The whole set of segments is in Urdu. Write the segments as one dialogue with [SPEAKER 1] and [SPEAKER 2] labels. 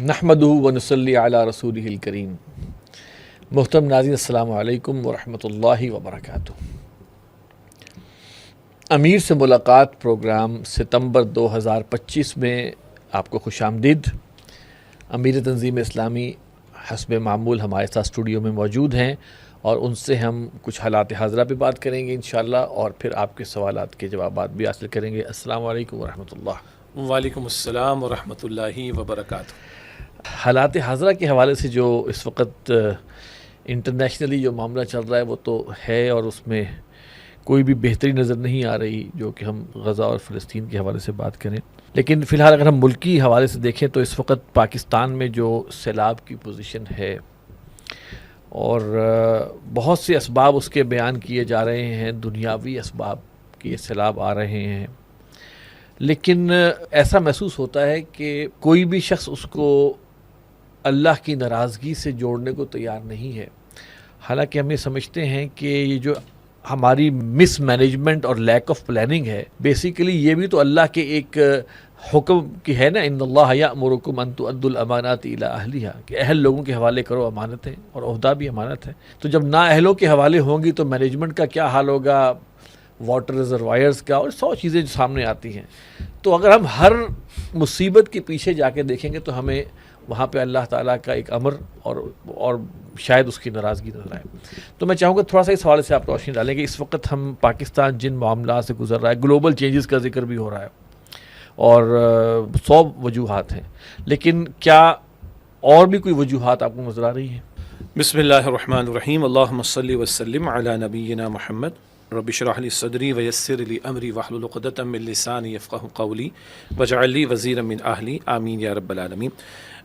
[SPEAKER 1] نحمدہ و نصلی علی رسولہ الکریم۔ محترم ناظرین، السلام علیکم ورحمۃ اللہ وبرکاتہ۔ امیر سے ملاقات پروگرام ستمبر 2025 میں آپ کو خوش آمدید۔ امیر تنظیم اسلامی حسب معمول ہمارے ساتھ اسٹوڈیو میں موجود ہیں اور ان سے ہم کچھ حالات حاضرہ پہ بات کریں گے انشاءاللہ، اور پھر آپ کے سوالات کے جوابات بھی حاصل کریں گے۔ السلام علیکم ورحمۃ اللہ۔
[SPEAKER 2] وعلیکم السلام ورحمۃ اللہ وبرکاتہ۔
[SPEAKER 1] حالات حاضرہ کے حوالے سے جو اس وقت انٹرنیشنلی جو معاملہ چل رہا ہے وہ تو ہے، اور اس میں کوئی بھی بہتری نظر نہیں آ رہی جو کہ ہم غزہ اور فلسطین کے حوالے سے بات کریں۔ لیکن فی الحال اگر ہم ملکی حوالے سے دیکھیں تو اس وقت پاکستان میں جو سیلاب کی پوزیشن ہے اور بہت سے اسباب اس کے بیان کیے جا رہے ہیں، دنیاوی اسباب کہ یہ سیلاب آ رہے ہیں، لیکن ایسا محسوس ہوتا ہے کہ کوئی بھی شخص اس کو اللہ کی ناراضگی سے جوڑنے کو تیار نہیں ہے۔ حالانکہ ہم یہ سمجھتے ہیں کہ یہ جو ہماری مس مینجمنٹ اور لیک آف پلاننگ ہے، بیسیکلی یہ بھی تو اللہ کے ایک حکم کی ہے نا، ان اللہ یأمرکم ان تؤدوا الامانات الی اہلھا، کہ اہل لوگوں کے حوالے کرو امانتیں، اور عہدہ بھی امانت ہے۔ تو جب نااہلوں کے حوالے ہوں گی تو مینجمنٹ کا کیا حال ہوگا، واٹر ریزروائرز کا، اور 100 چیزیں جو سامنے آتی ہیں۔ تو اگر ہم ہر مصیبت کے پیچھے جا کے دیکھیں گے تو ہمیں وہاں پہ اللہ تعالیٰ کا ایک امر اور شاید اس کی ناراضگی نظر آئے۔ تو میں چاہوں گا تھوڑا سا اس حوالے سے آپ روشنی ڈالیں کہ اس وقت ہم پاکستان جن معاملات سے گزر رہا ہے، گلوبل چینجز کا ذکر بھی ہو رہا ہے اور 100 وجوہات ہیں، لیکن کیا اور بھی کوئی وجوہات آپ کو نظر آ رہی ہیں؟
[SPEAKER 2] بسم اللہ الرحمن الرحیم، اللہم صلی وسلم علی نبینا محمد، رب اشرح لی صدری ویسر لی امری واحلل عقدۃ من لسانی یفقہوا قولی واجعل لی وزیرا من اہلی، آمین یا رب العالمین۔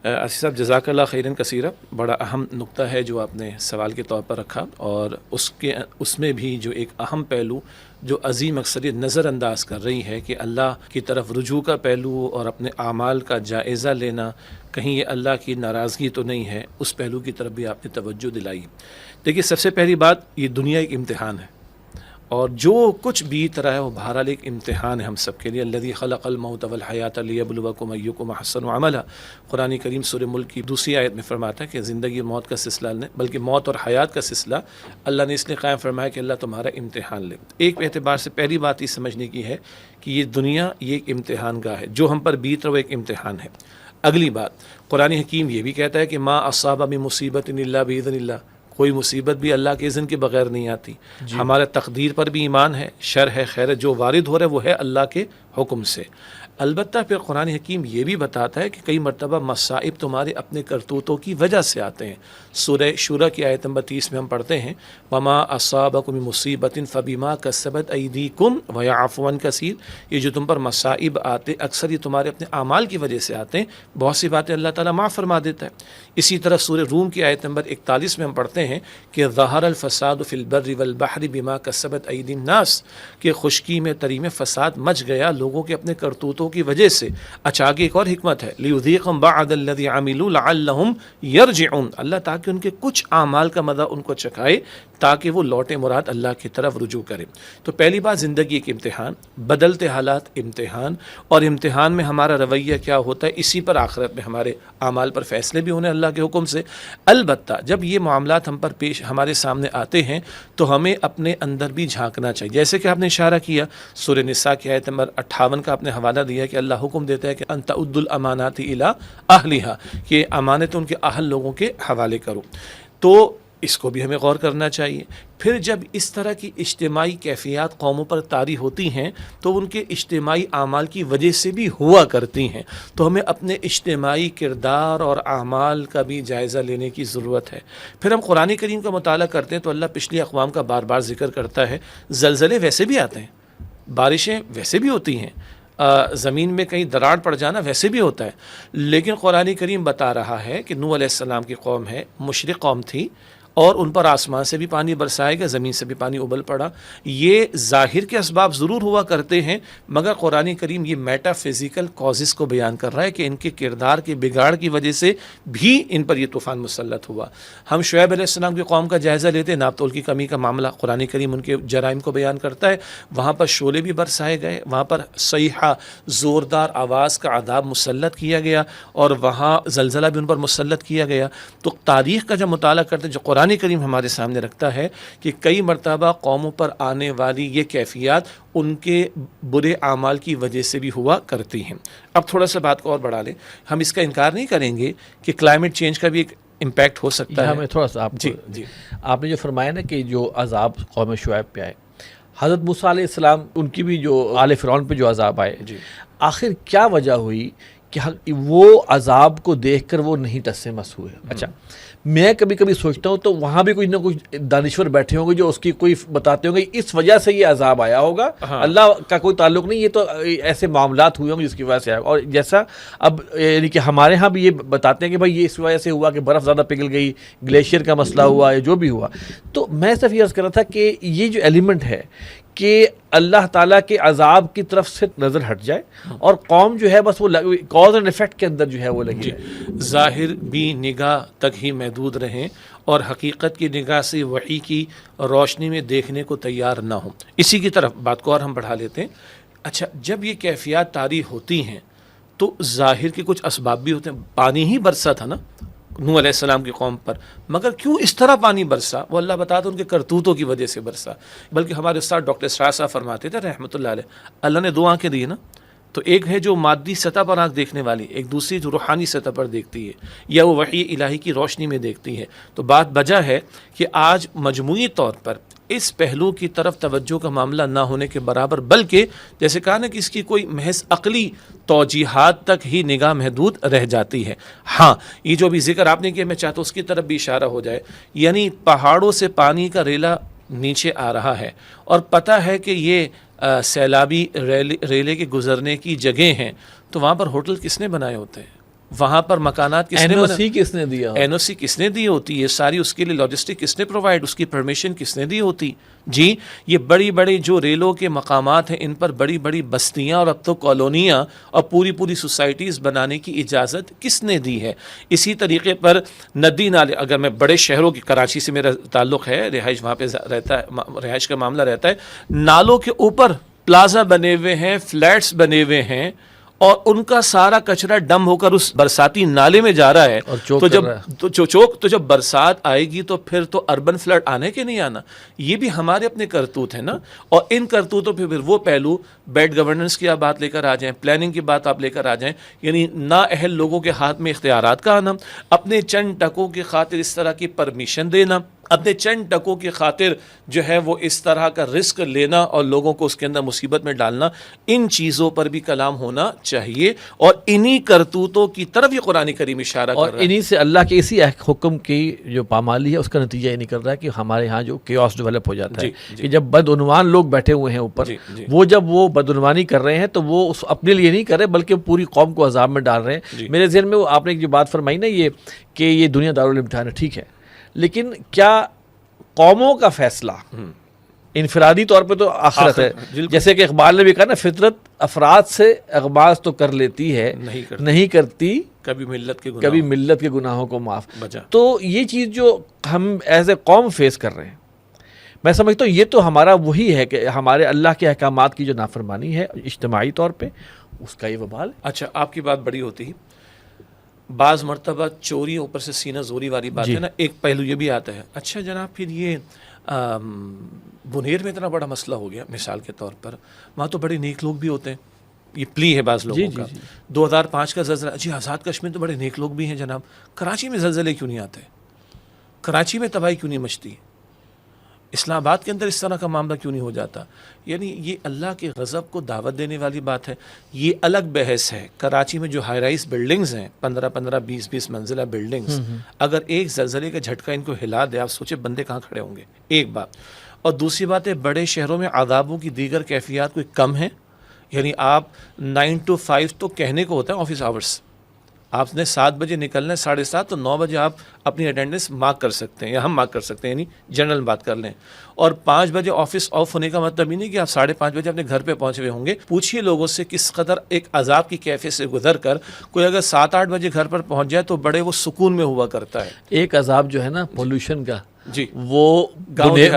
[SPEAKER 2] عزیز صاحب، جزاک اللہ خیرا کثیرا۔ بڑا اہم نقطہ ہے جو آپ نے سوال کے طور پر رکھا، اور اس میں بھی جو ایک اہم پہلو جو عظیم اکثریت نظر انداز کر رہی ہے کہ اللہ کی طرف رجوع کا پہلو اور اپنے اعمال کا جائزہ لینا، کہیں یہ اللہ کی ناراضگی تو نہیں ہے، اس پہلو کی طرف بھی آپ نے توجہ دلائی۔ دیکھیے، سب سے پہلی بات، یہ دنیا ایک امتحان ہے، اور جو کچھ بیت رہا ہے وہ بہرحال ایک امتحان ہے ہم سب کے لیے۔ الذی خلق الموت والحیات لیبلوکم ایکم احسن عملا، قرآن کریم سورہ ملک کی دوسری آیت میں فرماتا ہے کہ زندگی اور موت کا سلسلہ نہیں، بلکہ موت اور حیات کا سلسلہ اللہ نے اس لیے قائم فرمایا کہ اللہ تمہارا امتحان لے۔ ایک اعتبار سے پہلی بات یہ سمجھنے کی ہے کہ یہ دنیا یہ ایک امتحان گاہ ہے، جو ہم پر بیت رہا وہ ایک امتحان ہے۔ اگلی بات، قرآن حکیم یہ بھی کہتا ہے کہ ما اصاب من مصیبت الا باذن اللہ، کوئی مصیبت بھی اللہ کے اذن کے بغیر نہیں آتی۔ ہمارے تقدیر پر بھی ایمان ہے، شر ہے خیر ہے، جو وارد ہو رہا ہے وہ ہے اللہ کے حکم سے۔ البتہ پھر قرآن حکیم یہ بھی بتاتا ہے کہ کئی مرتبہ مصائب تمہارے اپنے کرتوتوں کی وجہ سے آتے ہیں۔ سورہ شورى کی آیت نمبر 30 میں ہم پڑھتے ہیں وما اصابکم من مصیبت فبما کسبت ایدیکم ویعفو عن کثیر، یہ جو تم پر مصائب آتے اکثر یہ تمہارے اپنے اعمال کی وجہ سے آتے ہیں، بہت سی باتیں اللہ تعالیٰ معاف فرما دیتا ہے۔ اسی طرح سورہ روم کی آیت نمبر 41 میں ہم پڑھتے ہیں کہ ظہر الفساد فی البر والبحر بما کسبت ایدی الناس، کہ خشکی میں تری میں فساد مچ گیا لوگوں کے اپنے کرتوتوں کی وجہ سے۔ اچھا، آگے ایک اور حکمت ہے، لیذیقہم بعض الذی عملوا لعلہم یرجعون، اللہ تاکہ ان کے کچھ اعمال کا مزہ ان کو چکھائے تاکہ وہ لوٹے مراد اللہ کی طرف رجوع کریں۔ تو پہلی بات، زندگی ایک امتحان، بدلتے حالات امتحان، اور امتحان میں ہمارا رویہ کیا ہوتا ہے، اسی پر آخرت میں ہمارے اعمال پر فیصلے بھی ہونے اللہ کے حکم سے۔ البتہ جب یہ معاملات ہم پر پیش ہمارے سامنے آتے ہیں تو ہمیں اپنے اندر بھی جھانکنا چاہیے، جیسے کہ آپ نے اشارہ کیا سورہ نساء کی آیت نمبر 58 کا آپ نے حوالہ دیا کہ اللہ حکم دیتا ہے کہ ان تعدوا الامانات الی اہلھا، کہ امانت ان کے اہل لوگوں کے حوالے کرو۔ تو اس کو بھی ہمیں غور کرنا چاہیے۔ پھر جب اس طرح کی اجتماعی کیفیات قوموں پر طاری ہوتی ہیں تو ان کے اجتماعی اعمال کی وجہ سے بھی ہوا کرتی ہیں، تو ہمیں اپنے اجتماعی کردار اور اعمال کا بھی جائزہ لینے کی ضرورت ہے۔ پھر ہم قرآن کریم کا مطالعہ کرتے ہیں تو اللہ پچھلی اقوام کا بار بار ذکر کرتا ہے، زلزلے ویسے بھی آتے ہیں، بارشیں ویسے بھی ہوتی ہیں، زمین میں کہیں دراڑ پڑ جانا ویسے بھی ہوتا ہے، لیکن قرآن کریم بتا رہا ہے کہ نوح علیہ السلام کی قوم ہے، مشرک قوم تھی، اور ان پر آسمان سے بھی پانی برسائے گا، زمین سے بھی پانی ابل پڑا. یہ ظاہر کے اسباب ضرور ہوا کرتے ہیں، مگر قرآن کریم یہ میٹا فزیکل کازز کو بیان کر رہا ہے کہ ان کے کردار کے بگاڑ کی وجہ سے بھی ان پر یہ طوفان مسلط ہوا. ہم شعیب علیہ السلام کی قوم کا جائزہ لیتے ہیں، ناپ تول کی کمی کا معاملہ قرآن کریم ان کے جرائم کو بیان کرتا ہے. وہاں پر شعلے بھی برسائے گئے، وہاں پر صیحہ زوردار آواز کا عذاب مسلط کیا گیا، اور وہاں زلزلہ بھی ان پر مسلط کیا گیا. تو تاریخ کا جب مطالعہ کرتے ہیں، جو قرآن کریم ہمارے سامنے رکھتا ہے کہ کئی مرتبہ قوموں پر آنے والی یہ کیفیات ان کے برے اعمال کی وجہ سے بھی ہوا کرتی ہیں. اب تھوڑا سا بات کو اور بڑھا لیں، ہم اس کا انکار نہیں کریں گے کہ کلائمیٹ چینج کا بھی ایک امپیکٹ ہو سکتا ہے.
[SPEAKER 1] میں تھوڑا سا آپ نے جو فرمایا نا کہ جو عذاب قوم شعیب پہ آئے، حضرت موسیٰ علیہ السلام ان کی بھی جو آل فرعون پہ جو عذاب آئے، آخر کیا وجہ ہوئی کہ وہ عذاب کو دیکھ کر وہ نہیں ٹس سے مس ہوئے؟ اچھا، میں کبھی کبھی سوچتا ہوں تو وہاں بھی کچھ نہ کچھ دانشور بیٹھے ہوں گے جو اس کی کوئی بتاتے ہوں گے اس وجہ سے یہ عذاب آیا ہوگا. اللہ کا کوئی تعلق نہیں، یہ تو ایسے معاملات ہوئے ہوں گے جس کی وجہ سے آیا. اور جیسا اب یعنی کہ ہمارے ہاں بھی یہ بتاتے ہیں کہ بھائی یہ اس وجہ سے ہوا کہ برف زیادہ پگھل گئی، گلیشیئر کا مسئلہ ہوا یا جو بھی ہوا. تو میں صرف یہ عرض کر رہا تھا کہ یہ جو ایلیمنٹ ہے کہ اللہ تعالیٰ کے عذاب کی طرف سے نظر ہٹ جائے اور قوم جو ہے بس وہ کاز اینڈ ایفیکٹ کے اندر جو ہے وہ لگی ہے،
[SPEAKER 2] ظاہر بھی نگاہ تک ہی محدود رہیں اور حقیقت کی نگاہ سے وحی کی روشنی میں دیکھنے کو تیار نہ ہوں. اسی کی طرف بات کو اور ہم بڑھا لیتے ہیں. اچھا، جب یہ کیفیات طاری ہوتی ہیں تو ظاہر کے کچھ اسباب بھی ہوتے ہیں. پانی ہی برسا تھا نا نوح علیہ السلام کی قوم پر، مگر کیوں اس طرح پانی برسا؟ وہ اللہ بتاتا ان کے کرتوتوں کی وجہ سے برسا. بلکہ ہمارے استاد ڈاکٹر اسرار صاحب فرماتے تھے رحمۃ اللہ علیہ، اللہ نے دو آنکھیں دی نا، تو ایک ہے جو مادی سطح پر آنکھ دیکھنے والی، ایک دوسری جو روحانی سطح پر دیکھتی ہے یا وہ وحی الہی کی روشنی میں دیکھتی ہے. تو بات وجہ ہے کہ آج مجموعی طور پر اس پہلو کی طرف توجہ کا معاملہ نہ ہونے کے برابر، بلکہ جیسے کہا نا کہ اس کی کوئی محض عقلی توجیحات تک ہی نگاہ محدود رہ جاتی ہے. ہاں، یہ جو بھی ذکر آپ نے کیا، میں چاہتا ہوں اس کی طرف بھی اشارہ ہو جائے. یعنی پہاڑوں سے پانی کا ریلا نیچے آ رہا ہے اور پتہ ہے کہ یہ سیلابی ریلے کے گزرنے کی جگہیں ہیں، تو وہاں پر ہوٹل کس نے بنائے ہوتے ہیں؟ وہاں پر مکانات کس نے
[SPEAKER 1] NOC کس نے دیا؟
[SPEAKER 2] NOC کس نے دی ہوتی ہے؟ ساری اس کے لیے لاجسٹک کس نے پرووائڈ، اس کی پرمیشن کس نے دی ہوتی؟ جی، یہ بڑی بڑی جو ریلوں کے مقامات ہیں، ان پر بڑی بڑی بستیاں اور اب تو کالونیاں اور پوری سوسائٹیز بنانے کی اجازت کس نے دی ہے؟ اسی طریقے پر ندی نالے، اگر میں بڑے شہروں کی، کراچی سے میرا تعلق ہے، رہائش وہاں پہ رہتا ہے، رہائش کا معاملہ رہتا ہے، نالوں کے اوپر پلازا بنے ہوئے ہیں، فلیٹس بنے ہوئے ہیں، اور ان کا سارا کچرا ڈم ہو کر اس برساتی نالے میں جا رہا ہے. تو جب برسات آئے گی تو پھر تو اربن فلڈ آنے کے نہیں آنا. یہ بھی ہمارے اپنے کرتوت ہیں نا. اور ان کرتوتوں پہ پھر وہ پہلو بیڈ گورننس کی آپ بات لے کر آ جائیں، پلاننگ کی بات آپ لے کر آ جائیں، یعنی نااہل لوگوں کے ہاتھ میں اختیارات کا آنا، اپنے چند ٹکوں کی خاطر اس طرح کی پرمیشن دینا، اپنے چند ٹکوں کی خاطر جو ہے وہ اس طرح کا رسک لینا اور لوگوں کو اس کے اندر مصیبت میں ڈالنا، ان چیزوں پر بھی کلام ہونا چاہیے. اور انہی کرتوتوں کی طرف یہ قرآن کریم اشارہ کر رہا ہے،
[SPEAKER 1] انہی سے اللہ کے اسی حکم کی جو پامالی ہے اس کا نتیجہ یہ نکل رہا ہے کہ ہمارے ہاں جو کیوس ڈیولپ ہو جاتا ہے کہ جب بدعنوان لوگ بیٹھے ہوئے ہیں اوپر، وہ جب وہ بدعنوانی کر رہے ہیں تو وہ اپنے لیے نہیں کر رہے بلکہ پوری قوم کو عذاب میں ڈال رہے ہیں. میرے ذہن میں آپ نے جو بات فرمائی نا، یہ کہ یہ دنیا دارالامتحان ہے، ٹھیک ہے، لیکن کیا قوموں کا فیصلہ انفرادی طور پہ تو آخرت ہے؟ جیسے کہ اقبال نے بھی کہا نا، فطرت افراد سے اغماز تو کر لیتی ہے، نہیں کرتی
[SPEAKER 2] کبھی
[SPEAKER 1] ملت کے گناہوں کو معاف. تو یہ چیز جو ہم ایز اے قوم فیس کر رہے ہیں، میں سمجھتا ہوں یہ تو ہمارا وہی ہے کہ ہمارے اللہ کے احکامات کی جو نافرمانی ہے اجتماعی طور پہ، اس کا یہ وبال ہے.
[SPEAKER 2] اچھا، آپ کی بات بڑی ہوتی ہے، بعض مرتبہ چوری اوپر سے سینہ زوری والی بات ہے نا. ایک پہلو یہ بھی آتا ہے، اچھا جناب پھر یہ بنیر میں اتنا بڑا مسئلہ ہو گیا، مثال کے طور پر وہاں تو بڑے نیک لوگ بھی ہوتے ہیں، یہ پلی ہے بعض لوگوں کا. 2005 کا زلزلہ، جی آزاد کشمیر تو بڑے نیک لوگ بھی ہیں جناب، کراچی میں زلزلے کیوں نہیں آتے؟ کراچی میں تباہی کیوں نہیں مچتی؟ اسلام آباد کے اندر اس طرح کا معاملہ کیوں نہیں ہو جاتا؟ یعنی یہ اللہ کے غضب کو دعوت دینے والی بات ہے. یہ الگ بحث ہے. کراچی میں جو ہائی رائز بلڈنگز ہیں، 15 20 منزلہ بلڈنگز، اگر ایک زلزلے کا جھٹکا ان کو ہلا دے، آپ سوچے بندے کہاں کھڑے ہوں گے؟ ایک بات. اور دوسری بات ہے، بڑے شہروں میں عذابوں کی دیگر کیفیات کوئی کم ہیں؟ یعنی آپ 9 to 5 تو کہنے کو ہوتا ہے آفس آورس، آپ نے 7 بجے نکلنا ہے 7:30 تو 9 بجے آپ اپنی اٹینڈنس مارک کر سکتے ہیں یا ہم مارک کر سکتے ہیں, یعنی جنرل بات کر لیں. اور 5 بجے آفس آف ہونے کا مطلب ہی نہیں کہ آپ 5:30 بجے اپنے گھر پہ پہنچے ہوئے ہوں گے. پوچھیے لوگوں سے کس قدر ایک عذاب کی کیفیت سے گزر کر کوئی اگر 7-8 بجے گھر پر پہنچ جائے تو بڑے وہ سکون میں ہوا کرتا ہے.
[SPEAKER 1] ایک عذاب جو ہے نا پولوشن کا,
[SPEAKER 2] جی
[SPEAKER 1] وہ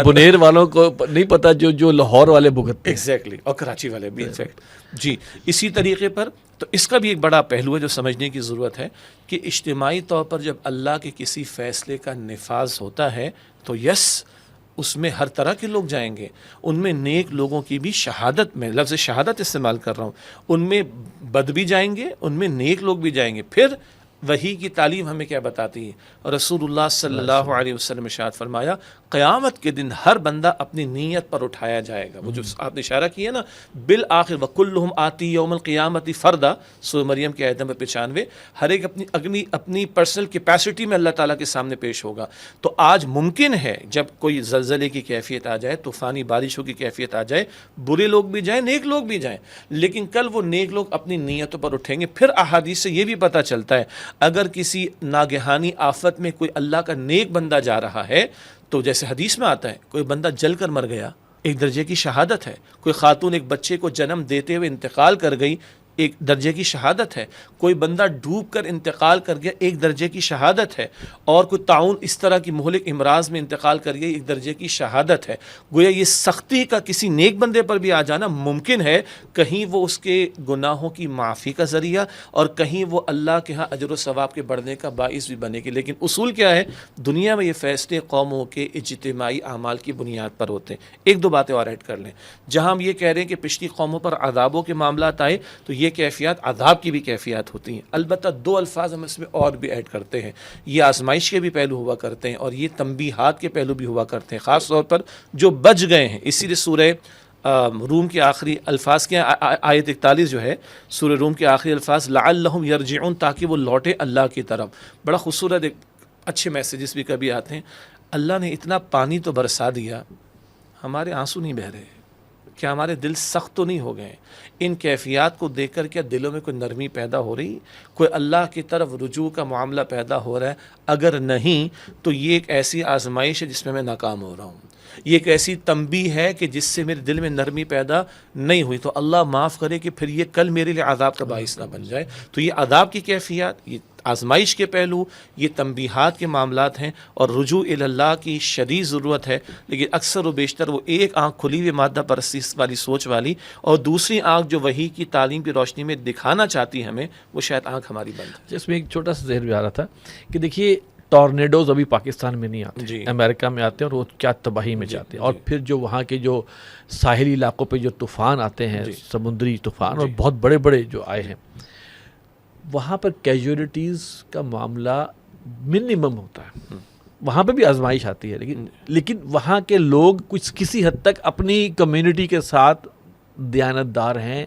[SPEAKER 1] بنیر والوں کو نہیں پتا جو لاہور والے بھگتتے ہیں.
[SPEAKER 2] ایگزیکٹلی, اور کراچی والے بھی انفیکٹ. جی اسی طریقے پر تو اس کا بھی ایک بڑا پہلو ہے جو سمجھنے کی ضرورت ہے کہ اجتماعی طور پر جب اللہ کے کسی فیصلے کا نفاذ ہوتا ہے تو یس اس میں ہر طرح کے لوگ جائیں گے. ان میں نیک لوگوں کی بھی شہادت, میں لفظ شہادت استعمال کر رہا ہوں, ان میں بد بھی جائیں گے, ان میں نیک لوگ بھی جائیں گے. پھر وحی کی تعلیم ہمیں کیا بتاتی ہے, اور رسول اللہ صلی اللہ علیہ وسلم ارشاد فرمایا قیامت کے دن ہر بندہ اپنی نیت پر اٹھایا جائے گا. وہ جو آپ نے اشارہ کیا نا بالآخر وکلہم آتی یوم القیامت فردا, سورہ مریم کی آیت نمبر 95, ہر ایک اپنی پرسنل کیپیسٹی میں اللہ تعالیٰ کے سامنے پیش ہوگا. تو آج ممکن ہے جب کوئی زلزلے کی کیفیت آ جائے, طوفانی بارشوں کی کیفیت آ جائے, برے لوگ بھی جائیں نیک لوگ بھی جائیں, لیکن کل وہ نیک لوگ اپنی نیتوں پر اٹھیں گے. پھر احادیث سے یہ بھی پتہ چلتا ہے اگر کسی ناگہانی آفت میں کوئی اللہ کا نیک بندہ جا رہا ہے تو جیسے حدیث میں آتا ہے کوئی بندہ جل کر مر گیا, ایک درجے کی شہادت ہے. کوئی خاتون ایک بچے کو جنم دیتے ہوئے انتقال کر گئی, ایک درجے کی شہادت ہے. کوئی بندہ ڈوب کر انتقال کر گیا, ایک درجے کی شہادت ہے. اور کوئی تعاون اس طرح کی مہلک امراض میں انتقال کر گیا, ایک درجے کی شہادت ہے. گویا یہ سختی کا کسی نیک بندے پر بھی آ جانا ممکن ہے, کہیں وہ اس کے گناہوں کی معافی کا ذریعہ اور کہیں وہ اللہ کے ہاں اجر و ثواب کے بڑھنے کا باعث بھی بنے گی. لیکن اصول کیا ہے, دنیا میں یہ فیصلے قوموں کے اجتماعی اعمال کی بنیاد پر ہوتے ہیں. ایک دو باتیں اور ایڈ کر لیں. جہاں ہم یہ کہہ رہے ہیں کہ پچھلی قوموں پر عذابوں کے معاملات آئے تو یہ کیفیات عذاب کی بھی کیفیات ہوتی ہیں. البتہ 2 الفاظ ہم اس میں اور بھی ایڈ کرتے ہیں, یہ آزمائش کے بھی پہلو ہوا کرتے ہیں اور یہ تنبیہات کے پہلو بھی ہوا کرتے ہیں, خاص طور پر جو بچ گئے ہیں. اسی لیے سورہ روم کے آخری الفاظ کے آیت 41 جو ہے سورہ روم کے آخری الفاظ لعلہم یرجعون, تاکہ وہ لوٹے اللہ کی طرف. بڑا خوبصورت ایک اچھے میسیجز بھی کبھی آتے ہیں, اللہ نے اتنا پانی تو برسا دیا, ہمارے آنسو نہیں بہہ رہے, کیا ہمارے دل سخت تو نہیں ہو گئے؟ ان کیفیات کو دیکھ کر کیا دلوں میں کوئی نرمی پیدا ہو رہی, کوئی اللہ کی طرف رجوع کا معاملہ پیدا ہو رہا ہے؟ اگر نہیں تو یہ ایک ایسی آزمائش ہے جس میں ناکام ہو رہا ہوں, یہ ایک ایسی تنبیہ ہے کہ جس سے میرے دل میں نرمی پیدا نہیں ہوئی. تو اللہ معاف کرے کہ پھر یہ کل میرے لیے عذاب کا باعث نہ بن جائے. تو یہ عذاب کی کیفیات, یہ آزمائش کے پہلو, یہ تنبیہات کے معاملات ہیں اور رجوع الی اللہ کی شدید ضرورت ہے. لیکن اکثر و بیشتر وہ ایک آنکھ کھلی ہوئی مادہ پرستی والی سوچ والی اور دوسری آنکھ جو وحی کی تعلیم کی روشنی میں دکھانا چاہتی ہے ہمیں, وہ شاید آنکھ ہماری بند ہے.
[SPEAKER 1] جس میں ایک چھوٹا سا ذہن بھی آ رہا تھا کہ دیکھیے ٹورنیڈوز ابھی پاکستان میں نہیں آتے,
[SPEAKER 2] جی.
[SPEAKER 1] امریکہ میں آتے ہیں اور وہ کیا تباہی میں جاتے ہیں. اور پھر جو وہاں کے جو ساحلی علاقوں پہ جو طوفان آتے ہیں, سمندری طوفان, اور بہت بڑے بڑے جو آئے ہیں, وہاں پر کیجولیٹیز کا معاملہ منیمم ہوتا ہے. وہاں پہ بھی آزمائش آتی ہے, لیکن وہاں کے لوگ کچھ کسی حد تک اپنی کمیونٹی کے ساتھ دیانت دار ہیں,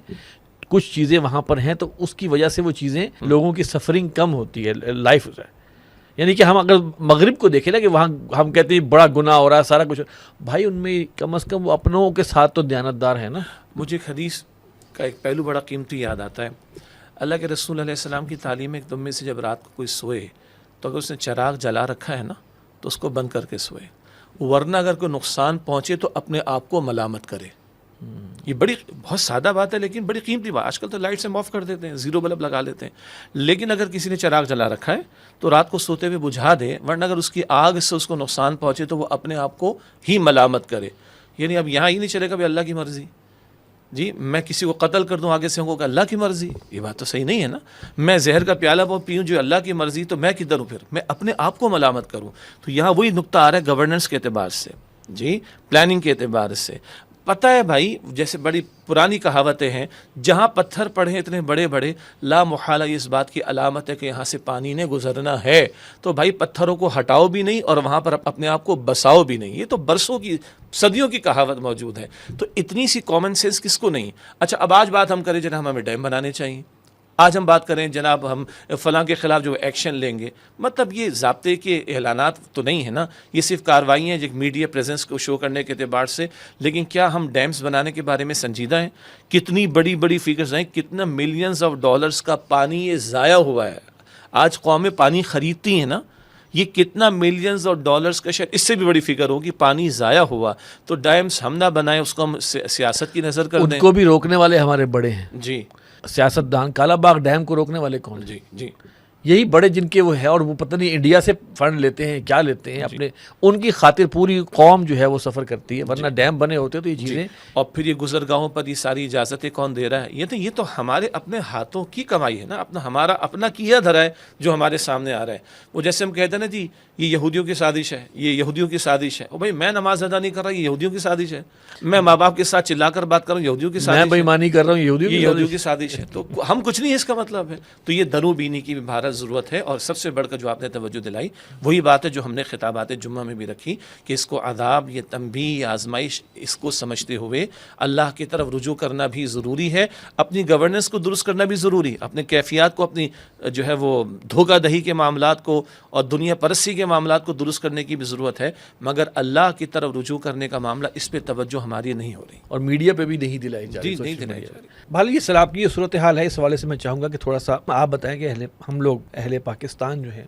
[SPEAKER 1] کچھ چیزیں وہاں پر ہیں, تو اس کی وجہ سے وہ چیزیں لوگوں کی سفرنگ کم ہوتی ہے لائف سے. یعنی کہ ہم اگر مغرب کو دیکھیں نا کہ وہاں ہم کہتے ہیں بڑا گناہ ہو رہا ہے سارا کچھ, بھائی ان میں کم از کم وہ اپنوں کے ساتھ تو دیانت دار ہیں نا.
[SPEAKER 2] مجھے ایک حدیث کا ایک پہلو بڑا قیمتی یاد آتا ہے. اللہ کے رسول علیہ السلام کی تعلیم ایک تم میں سے جب رات کو کوئی سوئے تو اگر اس نے چراغ جلا رکھا ہے نا تو اس کو بند کر کے سوئے, ورنہ اگر کوئی نقصان پہنچے تو اپنے آپ کو ملامت کرے. یہ بڑی بہت سادہ بات ہے لیکن بڑی قیمتی بات. آج کل تو لائٹ سے آف کر دیتے ہیں, زیرو بلب لگا لیتے ہیں, لیکن اگر کسی نے چراغ جلا رکھا ہے تو رات کو سوتے ہوئے بجھا دے, ورنہ اگر اس کی آگ سے اس کو نقصان پہنچے تو وہ اپنے آپ کو ہی ملامت کرے. یعنی اب یہاں ہی نہیں چلے گا بھی اللہ کی مرضی, جی میں کسی کو قتل کر دوں آگے سے ہوں کہ اللہ کی مرضی, یہ بات تو صحیح نہیں ہے نا. میں زہر کا پیالہ وہ پیوں جو اللہ کی مرضی, تو میں کدھر ہوں, پھر میں اپنے آپ کو ملامت کروں. تو یہاں وہی نقطہ آ رہا ہے گورننس کے اعتبار سے, جی پلاننگ کے اعتبار سے. پتہ ہے بھائی, جیسے بڑی پرانی کہاوتیں ہیں, جہاں پتھر پڑے اتنے بڑے بڑے, لا محالہ یہ اس بات کی علامت ہے کہ یہاں سے پانی نے گزرنا ہے. تو بھائی پتھروں کو ہٹاؤ بھی نہیں اور وہاں پر اپنے آپ کو بساؤ بھی نہیں. یہ تو برسوں کی صدیوں کی کہاوت موجود ہے. تو اتنی سی کامن سینس کس کو نہیں. اچھا اب آج بات ہم کریں جناب ہمیں ڈیم بنانے چاہیے, آج ہم بات کریں جناب ہم فلاں کے خلاف جو ایکشن لیں گے. مطلب یہ ضابطے کے اعلانات تو نہیں ہیں نا, یہ صرف کارروائیاں ہیں میڈیا پریزنس کو شو کرنے کے اعتبار سے. لیکن کیا ہم ڈیمز بنانے کے بارے میں سنجیدہ ہیں؟ کتنی بڑی بڑی فگرز ہیں, کتنا ملینز آف ڈالرز کا پانی یہ ضائع ہوا ہے. آج قومیں پانی خریدتی ہیں نا، یہ کتنا ملینز اور ڈالرز کا شاید اس سے بھی بڑی فکر ہوگی، پانی ضائع ہوا تو ڈیمز ہم نہ بنائیں، اس کو ہم سیاست کی نظر کر
[SPEAKER 1] ان
[SPEAKER 2] دیں.
[SPEAKER 1] کو بھی روکنے والے ہمارے بڑے ہیں
[SPEAKER 2] جی
[SPEAKER 1] سیاست دان. کالا باغ ڈیم کو روکنے والے کون ہیں؟
[SPEAKER 2] جی جی
[SPEAKER 1] یہی بڑے جن کے وہ ہے، اور وہ پتہ نہیں انڈیا سے فنڈ لیتے ہیں کیا لیتے ہیں اپنے، ان کی خاطر پوری قوم جو ہے وہ سفر کرتی ہے، ورنہ ڈیم بنے ہوتے تو یہ چیزیں.
[SPEAKER 2] اور پھر یہ گزرگاہوں پر یہ ساری اجازتیں کون دے رہا ہے؟ یہ تو ہمارے اپنے ہاتھوں کی کمائی ہے نا، ہمارا اپنا کیا دھرا ہے جو ہمارے سامنے آ رہا ہے. وہ جیسے ہم کہتے ہیں نا جی یہ یہودیوں کی سازش ہے، یہ یہودیوں کی سازش ہے. او بھائی میں نماز ادا نہیں کر رہا، یہ یہودیوں کی سازش ہے. میں ماں باپ کے ساتھ چلا کر بات کر رہا ہوں، یہودیوں کی سازش ہے.
[SPEAKER 1] میں بےایمانی کر رہا ہوں،
[SPEAKER 2] یہودیوں کی سازش ہے. تو ہم کچھ نہیں ہے، اس کا مطلب ہے. تو یہ درو بینی کی بھی بھارت ضرورت ہے. اور سب سے بڑھ کر جو آپ نے توجہ دلائی وہی بات ہے جو ہم نے خطابات جمعہ میں بھی رکھی کہ اس کو عذاب، یہ تنبیہ، یہ آزمائش، اس کو سمجھتے ہوئے اللہ کی طرف رجوع کرنا بھی ضروری ہے. اپنی گورننس کو درست کرنا بھی ضروری، اپنے کیفیات کو، اپنی جو ہے وہ دھوکہ دہی کے معاملات کو اور دنیا پرستی کے معاملات کو درست کرنے کی بھی ضرورت ہے. مگر اللہ کی طرف رجوع کرنے کا معاملہ، اس پہ توجہ ہماری نہیں ہو رہی،
[SPEAKER 1] اور میڈیا پہ بھی نہیں دلائی جا رہی.
[SPEAKER 2] نہیں دلائی جا رہی.
[SPEAKER 1] بھائی یہ سیلاب کی یہ صورتحال ہے، اس حوالے سے میں چاہوں گا کہ تھوڑا سا آپ بتائیں کہ ہم لوگ اہل پاکستان جو ہے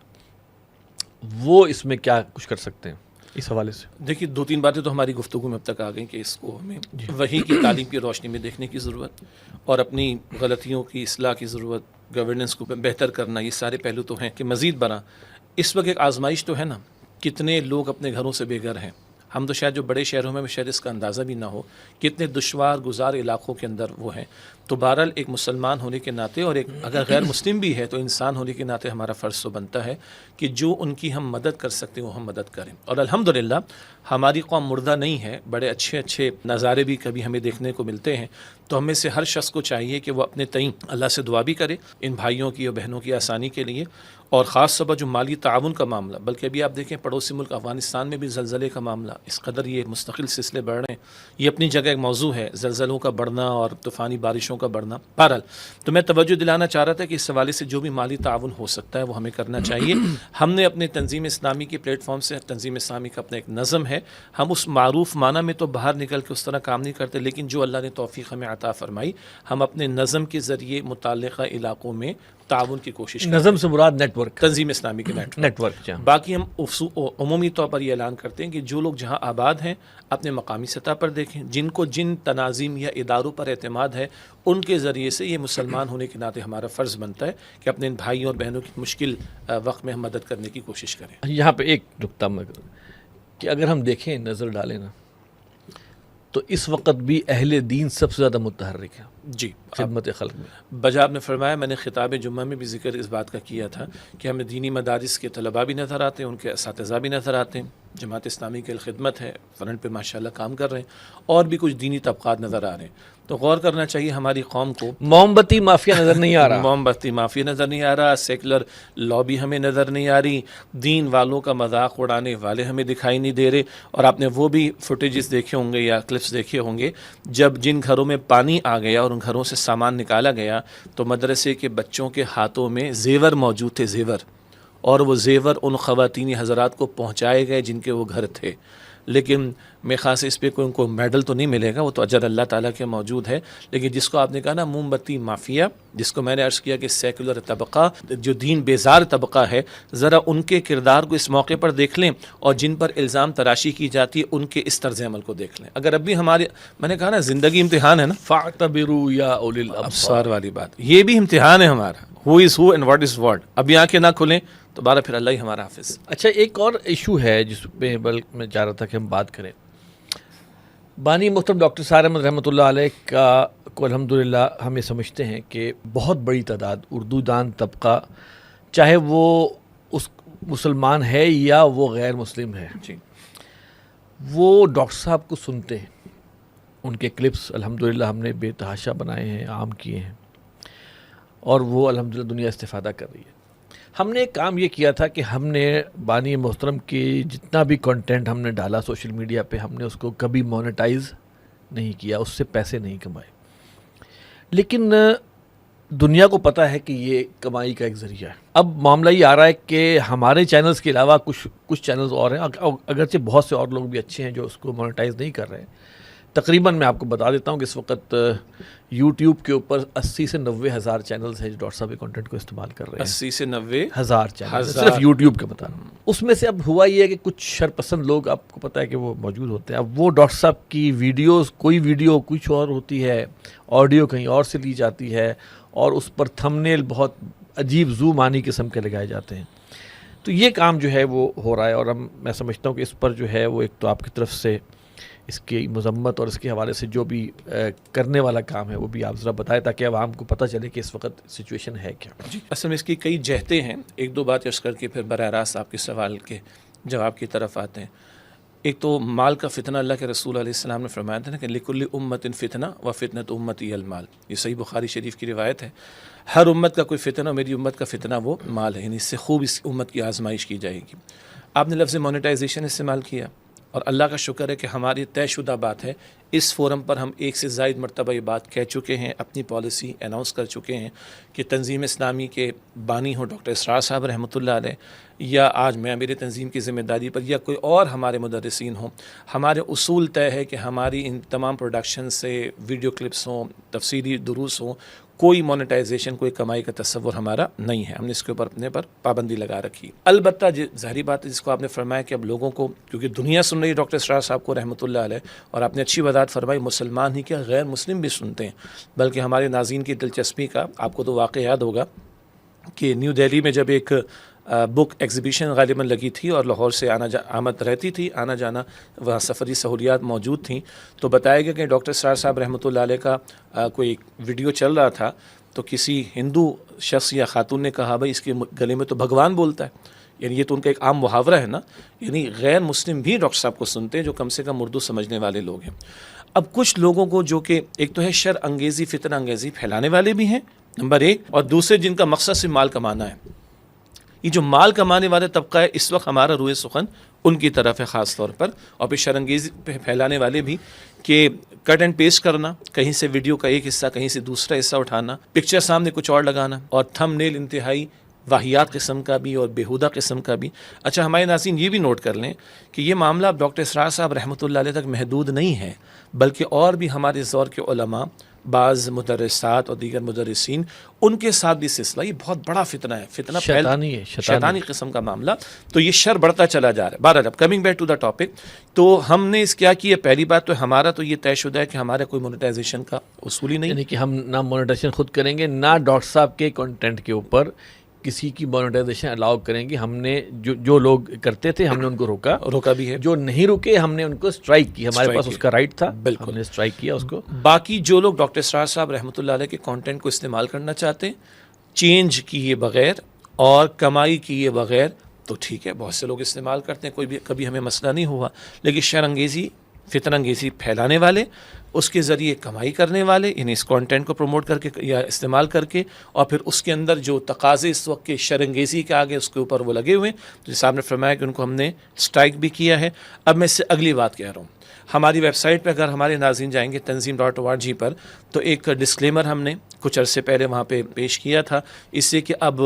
[SPEAKER 1] وہ اس میں کیا کچھ کر سکتے ہیں اس حوالے سے.
[SPEAKER 2] دیکھیے 2-3 باتیں تو ہماری گفتگو میں اب تک آ گئیں کہ اس کو ہمیں وحی کی تعلیم کی روشنی میں دیکھنے کی ضرورت، اور اپنی غلطیوں کی اصلاح کی ضرورت، گورننس کو بہتر کرنا، یہ سارے پہلو تو ہیں کہ مزید برآں. اس وقت ایک آزمائش تو ہے نا، کتنے لوگ اپنے گھروں سے بے گھر ہیں. ہم تو شاید جو بڑے شہروں میں شاید اس کا اندازہ بھی نہ ہو، کتنے دشوار گزار علاقوں کے اندر وہ ہیں. تو بہرحال ایک مسلمان ہونے کے ناطے، اور ایک اگر غیر مسلم بھی ہے تو انسان ہونے کے ناطے ہمارا فرض تو بنتا ہے کہ جو ان کی ہم مدد کر سکتے ہیں وہ ہم مدد کریں. اور الحمدللہ ہماری قوم مردہ نہیں ہے، بڑے اچھے اچھے نظارے بھی کبھی ہمیں دیکھنے کو ملتے ہیں. تو ہم میں سے ہر شخص کو چاہیے کہ وہ اپنے تئیں اللہ سے دعا بھی کرے ان بھائیوں کی اور بہنوں کی آسانی کے لیے. اور خاص طور پر جو مالی تعاون کا معاملہ، بلکہ ابھی آپ دیکھیں پڑوسی ملک افغانستان میں بھی زلزلے کا معاملہ، اس قدر یہ مستقل سلسلے بڑھ رہے ہیں. یہ اپنی جگہ ایک موضوع ہے، زلزلوں کا بڑھنا اور طوفانی بارشوں کا بڑھنا. بہرحال تو میں توجہ دلانا چاہ رہا تھا کہ اس حوالے سے جو بھی مالی تعاون ہو سکتا ہے وہ ہمیں کرنا چاہیے. ہم نے اپنے تنظیم اسلامی کے پلیٹ فارم سے، تنظیم اسلامی کا اپنا ایک نظم ہے، ہم اس معروف معنی میں تو باہر نکل کے اس طرح کام نہیں کرتے، لیکن جو اللہ نے توفیق ہمیں عطا فرمائی، ہم اپنے نظم کے ذریعے متعلقہ علاقوں میں تعاون کی کوشش کرتے ہیں.
[SPEAKER 1] نظم سے مراد نیٹ ورک،
[SPEAKER 2] تنظیم اسلامی کے
[SPEAKER 1] نیٹ ورک.
[SPEAKER 2] باقی ہم عمومی طور پر یہ اعلان کرتے ہیں کہ جو لوگ جہاں آباد ہیں اپنے مقامی سطح پر دیکھیں، جن کو جن تناظیم یا اداروں پر اعتماد ہے ان کے ذریعے سے، یہ مسلمان ہونے کے ناطے ہمارا فرض بنتا ہے کہ اپنے ان بھائیوں اور بہنوں کی مشکل وقت میں ہم مدد کرنے کی کوشش کریں.
[SPEAKER 1] یہاں پہ ایک نکتہ کہ اگر ہم دیکھیں، نظر ڈالیں نا، تو اس وقت بھی اہل دین سب سے زیادہ متحرک ہے
[SPEAKER 2] جی
[SPEAKER 1] خدمت خلق میں.
[SPEAKER 2] بجا آپ نے فرمایا، میں نے خطاب جمعہ میں بھی ذکر اس بات کا کیا تھا کہ ہمیں دینی مدارس کے طلباء بھی نظر آتے ہیں، ان کے اساتذہ بھی نظر آتے ہیں. جماعت اسلامی کی خدمت ہے، فرنٹ پہ ماشاءاللہ کام کر رہے ہیں، اور بھی کچھ دینی طبقات نظر آ رہے ہیں. تو غور کرنا چاہیے ہماری قوم کو.
[SPEAKER 1] موم بتی مافیا نظر نہیں آ رہا،
[SPEAKER 2] موم بتی مافیا نظر نہیں آ رہا، سیکولر لابی ہمیں نظر نہیں آ رہی، دین والوں کا مذاق اڑانے والے ہمیں دکھائی نہیں دے رہے. اور آپ نے وہ بھی فوٹیجز دیکھے ہوں گے یا کلپس دیکھے ہوں گے، جب جن گھروں میں پانی آ گیا اور ان گھروں سے سامان نکالا گیا تو مدرسے کے بچوں کے ہاتھوں میں زیور موجود تھے، زیور، اور وہ زیور ان خواتین حضرات کو پہنچائے گئے جن کے وہ گھر تھے. لیکن میں خاص اس پہ کوئی ان کو میڈل تو نہیں ملے گا، وہ تو اجر اللہ تعالیٰ کے موجود ہے. لیکن جس کو آپ نے کہا نا موم بتی مافیا، جس کو میں نے عرض کیا کہ سیکولر طبقہ، جو دین بیزار طبقہ ہے، ذرا ان کے کردار کو اس موقع پر دیکھ لیں، اور جن پر الزام تراشی کی جاتی ہے ان کے اس طرز عمل کو دیکھ لیں. اگر اب بھی ہمارے، میں نے کہا نا زندگی امتحان ہے نا،
[SPEAKER 1] فاعتبروا یا اولی الابصار
[SPEAKER 2] والی بات، یہ بھی امتحان ہے ہمارا، ہو از ہو اینڈ واٹ از واٹ. ابھی آنکھیں نہ کھلیں تو بارہ پھر اللہ ہی ہمارا حافظ.
[SPEAKER 1] اچھا ایک اور ایشو ہے جس پہ میں چاہ رہا تھا کہ ہم بات کریں. بانی محترم ڈاکٹر سار احمد رحمۃ اللہ علیہ کا کو الحمدللہ ہم یہ سمجھتے ہیں کہ بہت بڑی تعداد اردو دان طبقہ، چاہے وہ اس مسلمان ہے یا وہ غیر مسلم ہے،
[SPEAKER 2] جی،
[SPEAKER 1] وہ ڈاکٹر صاحب کو سنتے ہیں. ان کے کلپس الحمدللہ ہم نے بے تحاشا بنائے ہیں، عام کیے ہیں، اور وہ الحمدللہ دنیا استفادہ کر رہی ہے. ہم نے ایک کام یہ کیا تھا کہ ہم نے بانی محترم کی جتنا بھی کنٹینٹ ہم نے ڈالا سوشل میڈیا پہ، ہم نے اس کو کبھی مونیٹائز نہیں کیا، اس سے پیسے نہیں کمائے. لیکن دنیا کو پتہ ہے کہ یہ کمائی کا ایک ذریعہ ہے. اب معاملہ یہ آ رہا ہے کہ ہمارے چینلز کے علاوہ کچھ چینلز اور ہیں، اگرچہ بہت سے اور لوگ بھی اچھے ہیں جو اس کو مونیٹائز نہیں کر رہے ہیں، تقریباً میں آپ کو بتا دیتا ہوں کہ اس وقت یوٹیوب کے اوپر 80 سے 90 ہزار چینلز ہیں جو ڈاکٹر صاحب کے کنٹینٹ کو استعمال کر رہے ہیں.
[SPEAKER 2] 80 سے 90
[SPEAKER 1] ہزار چینل صرف یوٹیوب کے بتا رہا ہوں. اس میں سے اب ہوا یہ ہے کہ کچھ شرپسند لوگ آپ کو پتہ ہے کہ وہ موجود ہوتے ہیں. اب وہ ڈاکٹر صاحب کی ویڈیوز، کوئی ویڈیو کچھ اور ہوتی ہے، آڈیو کہیں اور سے لی جاتی ہے، اور اس پر تھمبنیل بہت عجیب زو مانی قسم کے لگائے جاتے ہیں. تو یہ کام جو ہے وہ ہو رہا ہے، اور میں سمجھتا ہوں کہ اس پر جو ہے وہ ایک تو آپ کی طرف سے اس کی مذمت اور اس کے حوالے سے جو بھی کرنے والا کام ہے وہ بھی آپ ذرا بتائیں تاکہ عوام کو پتہ چلے کہ اس وقت سچویشن ہے کیا.
[SPEAKER 2] جی، اصل میں اس کی کئی جہتیں ہیں. ایک دو بات عرض کر کے پھر براہ راست آپ کے سوال کے جواب کی طرف آتے ہیں. ایک تو مال کا فتنہ، اللہ کے رسول علیہ السلام نے فرمایا تھا نا کہ لکل امت فتنہ و فتنۃ امتی المال. یہ صحیح بخاری شریف کی روایت ہے. ہر امت کا کوئی فتنہ، میری امت کا فتنہ وہ مال ہے، یعنی اس سے خوب اس امت کی آزمائش کی جائے گی. آپ نے لفظ مونیٹائزیشن استعمال کیا، اور اللہ کا شکر ہے کہ ہماری طے شدہ بات ہے. اس فورم پر ہم ایک سے زائد مرتبہ یہ بات کہہ چکے ہیں، اپنی پالیسی اناؤنس کر چکے ہیں کہ تنظیم اسلامی کے بانی ہوں ڈاکٹر اسرار صاحب رحمۃ اللہ علیہ، یا آج میں میرے تنظیم کی ذمہ داری پر، یا کوئی اور ہمارے مدرسین ہوں، ہمارے اصول طے ہے کہ ہماری ان تمام پروڈکشن سے ویڈیو کلپس ہوں، تفسیری دروس ہوں، کوئی مونیٹائزیشن، کوئی کمائی کا تصور ہمارا نہیں ہے. ہم نے اس کے اوپر اپنے پر پابندی لگا رکھی. البتہ ظاہری بات ہے جس کو آپ نے فرمایا کہ اب لوگوں کو، کیونکہ دنیا سن رہی ہے ڈاکٹر اسرار صاحب کو رحمۃ اللہ علیہ، اور آپ نے اچھی وضاحت فرمائی، مسلمان ہی کیا غیر مسلم بھی سنتے ہیں. بلکہ ہمارے ناظرین کی دلچسپی کا آپ کو تو واقع یاد ہوگا کہ نیو دہلی میں جب ایک بک ایگزیبیشن غالباً لگی تھی اور لاہور سے آمد رہتی تھی، آنا جانا، وہاں سفری سہولیات موجود تھیں، تو بتایا گیا کہ ڈاکٹر اسرار صاحب رحمۃ اللہ علیہ کا کوئی ویڈیو چل رہا تھا، تو کسی ہندو شخص یا خاتون نے کہا بھائی اس کے گلے میں تو بھگوان بولتا ہے. یعنی یہ تو ان کا ایک عام محاورہ ہے نا، یعنی غیر مسلم بھی ڈاکٹر صاحب کو سنتے ہیں جو کم سے کم اردو سمجھنے والے لوگ ہیں. اب کچھ لوگوں کو جو کہ ایک تو ہے شر انگیزی، فتنہ انگیزی پھیلانے والے بھی ہیں نمبر ایک، اور دوسرے جن کا مقصد صرف مال کمانا ہے. یہ جو مال کمانے والے طبقہ ہے اس وقت ہمارا روئے سخن ان کی طرف ہے خاص طور پر. اور پھر شرانگیزی پھیلانے والے بھی کہ کٹ اینڈ پیسٹ کرنا، کہیں سے ویڈیو کا ایک حصہ کہیں سے دوسرا حصہ اٹھانا، پکچر سامنے کچھ اور لگانا، اور تھم نیل انتہائی واہیات قسم کا بھی اور بیہودہ قسم کا بھی. اچھا، ہمارے ناظرین یہ بھی نوٹ کر لیں کہ یہ معاملہ اب ڈاکٹر اسرار صاحب رحمۃ اللہ علیہ تک محدود نہیں ہے، بلکہ اور بھی ہمارے اس دور کے علماء، بعض مدرسات اور دیگر مدرسین، ان کے ساتھ بھی سلسلہ، یہ بہت بڑا فتنہ ہے، فتنہ شیطانی قسم کا معاملہ. تو یہ شر بڑھتا چلا جا رہا ہے. بہرحال اب coming back to the topic, تو ہم نے اس کیا کیا، پہلی بات تو ہمارا تو یہ طے شدہ ہے کہ ہمارا کوئی مونیٹائزیشن کا اصول ہی نہیں،
[SPEAKER 1] یعنی کہ ہم نہ مونیٹائزیشن خود کریں گے، نہ ڈاکٹر صاحب کے کنٹینٹ کے اوپر کسی کی مونیٹائزیشن الاؤ کریں گے. ہم نے جو لوگ کرتے تھے ہم نے ان کو روکا بھی ہے، جو نہیں رکے ہم نے ان کو اسٹرائک کی. ہمارے پاس اس کا رائٹ تھا، بالکل ہم نے اسٹرائک کیا اس کو.
[SPEAKER 2] باقی جو لوگ ڈاکٹر اسرار صاحب رحمۃ اللہ علیہ کے کانٹینٹ کو استعمال کرنا چاہتے ہیں چینج کیے بغیر اور کمائی کیے بغیر، تو ٹھیک ہے، بہت سے لوگ استعمال کرتے ہیں، کبھی ہمیں مسئلہ نہیں ہوا. لیکن شر انگیزی، فتنہ انگیزی پھیلانے والے، اس کے ذریعے کمائی کرنے والے، یعنی اس کانٹینٹ کو پروموٹ کر کے یا استعمال کر کے، اور پھر اس کے اندر جو تقاضے اس وقت کے شر انگیزی کے آگے اس کے اوپر وہ لگے ہوئے ہیں، جیسے آپ نے فرمایا کہ ان کو ہم نے اسٹرائک بھی کیا ہے. اب میں اس سے اگلی بات کہہ رہا ہوں، ہماری ویب سائٹ پہ اگر ہمارے ناظرین جائیں گے tanzim.org پر، تو ایک ڈسکلیمر ہم نے کچھ عرصے پہلے وہاں پہ پیش کیا تھا، اس سے کہ اب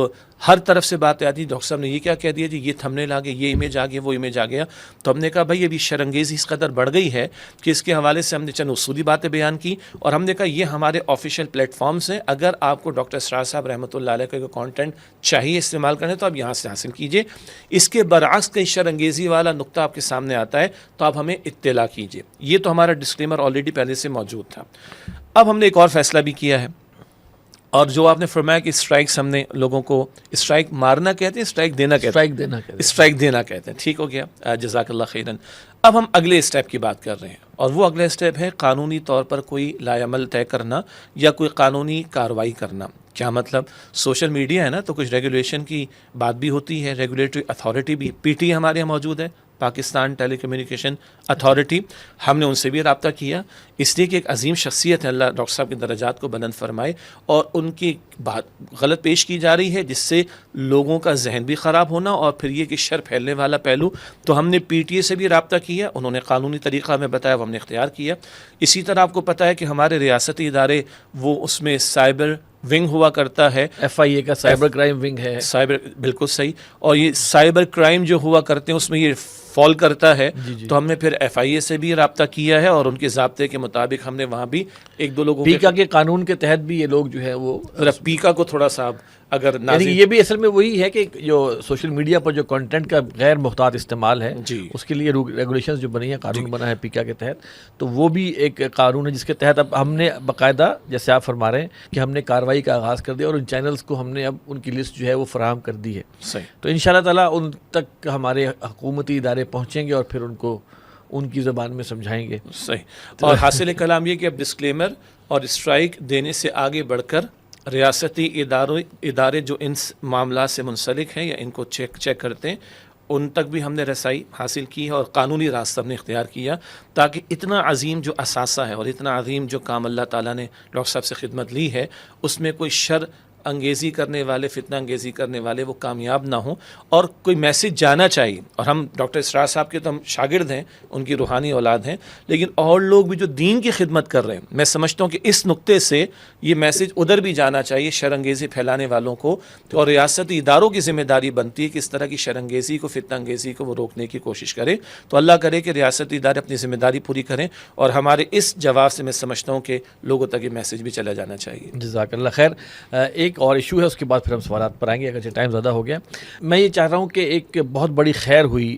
[SPEAKER 2] ہر طرف سے باتیں آتی، ڈاکٹر صاحب نے یہ کیا کہہ دیا جی، یہ تھمبنیل آ گیا، یہ امیج آ گیا، وہ امیج آ گیا. تو ہم نے کہا بھائی ابھی شرانگیزی اس قدر بڑھ گئی ہے کہ اس کے حوالے سے ہم نے چند اصولی باتیں بیان کی، اور ہم نے کہا یہ ہمارے آفیشیل پلیٹ فارمز ہیں، اگر آپ کو ڈاکٹر اسرار صاحب رحمۃ اللہ علیہ کا کانٹینٹ چاہیے استعمال کرنے تو آپ یہاں سے حاصل کیجیے. اس کے برعکس کئی شرانگیزی والا نقطہ آپ کے سامنے آتا ہے تو آپ ہمیں اطلاع کیجیے. یہ تو ہمارا ڈسکلیمر آلریڈی پہلے سے موجود تھا. اب ہم نے ایک اور فیصلہ بھی کیا ہے، اور جو آپ نے فرمایا کہ اسٹرائکس، ہم نے لوگوں کو اسٹرائک مارنا کہتے ہیں، اسٹرائک دینا کہتے ہیں. ٹھیک ہو گیا، جزاک اللہ خیرن. اب ہم اگلے اسٹیپ کی بات کر رہے ہیں، اور وہ اگلا اسٹیپ ہے قانونی طور پر کوئی لائے عمل طے کرنا یا کوئی قانونی کارروائی کرنا. کیا مطلب؟ سوشل میڈیا ہے نا، تو کچھ ریگولیشن کی بات بھی ہوتی ہے، ریگولیٹری اتھارٹی بھی، پی ٹی ہمارے یہاں موجود ہے، پاکستان ٹیلی کمیونیکیشن اتھارٹی. ہم نے ان سے بھی رابطہ کیا، اس لیے کہ ایک عظیم شخصیت ہے، اللہ ڈاکٹر صاحب کے درجات کو بلند فرمائے، اور ان کی بات غلط پیش کی جا رہی ہے جس سے لوگوں کا ذہن بھی خراب ہونا، اور پھر یہ کہ شر پھیلنے والا پہلو. تو ہم نے پی ٹی اے سے بھی رابطہ کیا، انہوں نے قانونی طریقہ ہمیں بتایا، وہ ہم نے اختیار کیا. اسی طرح آپ کو پتہ ہے کہ ہمارے ریاستی ادارے وہ اس میں سائبر ونگ ہوا کرتا ہے.
[SPEAKER 1] FIA کا سائبر کرائم ونگ ہے.
[SPEAKER 2] سائبر بالکل صحیح. اور یہ سائبر کرائم جو ہوا کرتے ہیں اس میں یہ فال کرتا ہے. تو ہم نے پھر FIA سے بھی رابطہ کیا ہے اور ان کے ضابطے کے مطابق ہم نے وہاں بھی ایک دو لوگوں
[SPEAKER 1] پیکا کے قانون کے تحت بھی یہ لوگ جو ہے وہ
[SPEAKER 2] پیکا کو تھوڑا سا اگر
[SPEAKER 1] یعنی یہ بھی اصل میں وہی ہے کہ جو سوشل میڈیا پر جو کنٹینٹ کا غیر محتاط استعمال ہے اس کے لیے ریگولیشنز جو بنی ہیں، قانون بنا ہے پیکا کے تحت، تو وہ بھی ایک قانون ہے جس کے تحت اب ہم نے باقاعدہ جیسے آپ فرما رہے ہیں کہ ہم نے کارروائی کا آغاز کر دیا اور ان چینلز کو ہم نے اب ان کی لسٹ جو ہے وہ فراہم کر دی ہے. تو انشاءاللہ تعالیٰ ان تک ہمارے حکومتی ادارے پہنچیں گے اور پھر ان کو ان کی زبان میں سمجھائیں گے.
[SPEAKER 2] صحیح. اور حاصل کلام یہ کہ اب ڈسکلیمر اور اسٹرائک دینے سے آگے بڑھ کر ریاستی ادارے جو ان معاملات سے منسلک ہیں یا ان کو چیک کرتے ہیں ان تک بھی ہم نے رسائی حاصل کی ہے اور قانونی راستہ ہم نے اختیار کیا تاکہ اتنا عظیم جو اثاثہ ہے اور اتنا عظیم جو کام اللہ تعالیٰ نے ڈاکٹر صاحب سے خدمت لی ہے اس میں کوئی شر انگیزی کرنے والے، فتنہ انگیزی کرنے والے وہ کامیاب نہ ہوں اور کوئی میسیج جانا چاہیے. اور ہم ڈاکٹر اسرار صاحب کے تو ہم شاگرد ہیں، ان کی روحانی اولاد ہیں، لیکن اور لوگ بھی جو دین کی خدمت کر رہے ہیں، میں سمجھتا ہوں کہ اس نقطے سے یہ میسیج ادھر بھی جانا چاہیے شر انگیزی پھیلانے والوں کو. اور ریاستی اداروں کی ذمہ داری بنتی ہے کہ اس طرح کی شر انگیزی کو، فتنہ انگیزی کو وہ روکنے کی کوشش کرے. تو اللہ کرے کہ ریاستی ادارے اپنی ذمہ داری پوری کریں اور ہمارے اس جواب سے میں سمجھتا ہوں کہ لوگوں تک یہ میسیج بھی چلا جانا چاہیے.
[SPEAKER 1] جزاک اللہ خیر. ایک اور ایشو ہے، اس کے بعد پھر ہم سوالات پر آئیں گے اگرچہ ٹائم زیادہ ہو گیا. میں یہ چاہ رہا ہوں کہ ایک بہت بڑی خیر ہوئی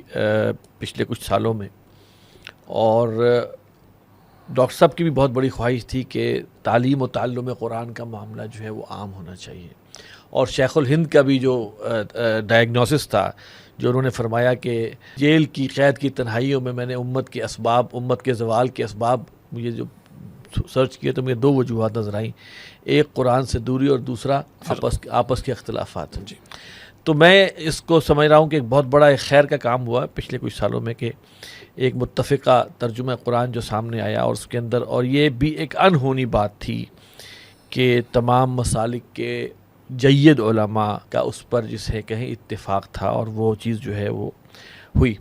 [SPEAKER 1] پچھلے کچھ سالوں میں، اور ڈاکٹر صاحب کی بھی بہت بڑی خواہش تھی کہ تعلیم و تعلم قرآن کا معاملہ جو ہے وہ عام ہونا چاہیے. اور شیخ الہند کا بھی جو ڈائگنوسس تھا، جو انہوں نے فرمایا کہ جیل کی قید کی تنہائیوں میں نے امت کے اسباب، امت کے زوال کے اسباب مجھے جو سرچ کیے تو مجھے دو وجوہات نظر آئیں، ایک قرآن سے دوری اور دوسرا آپس کے اختلافات. تو میں اس کو سمجھ رہا ہوں کہ ایک بہت بڑا ایک خیر کا کام ہوا پچھلے کچھ سالوں میں کہ ایک متفقہ ترجمہ قرآن جو سامنے آیا، اور اس کے اندر اور یہ بھی ایک انہونی بات تھی کہ تمام مسالک کے جید علماء کا اس پر جسے کہیں اتفاق تھا اور وہ چیز جو ہے وہ ہوئی.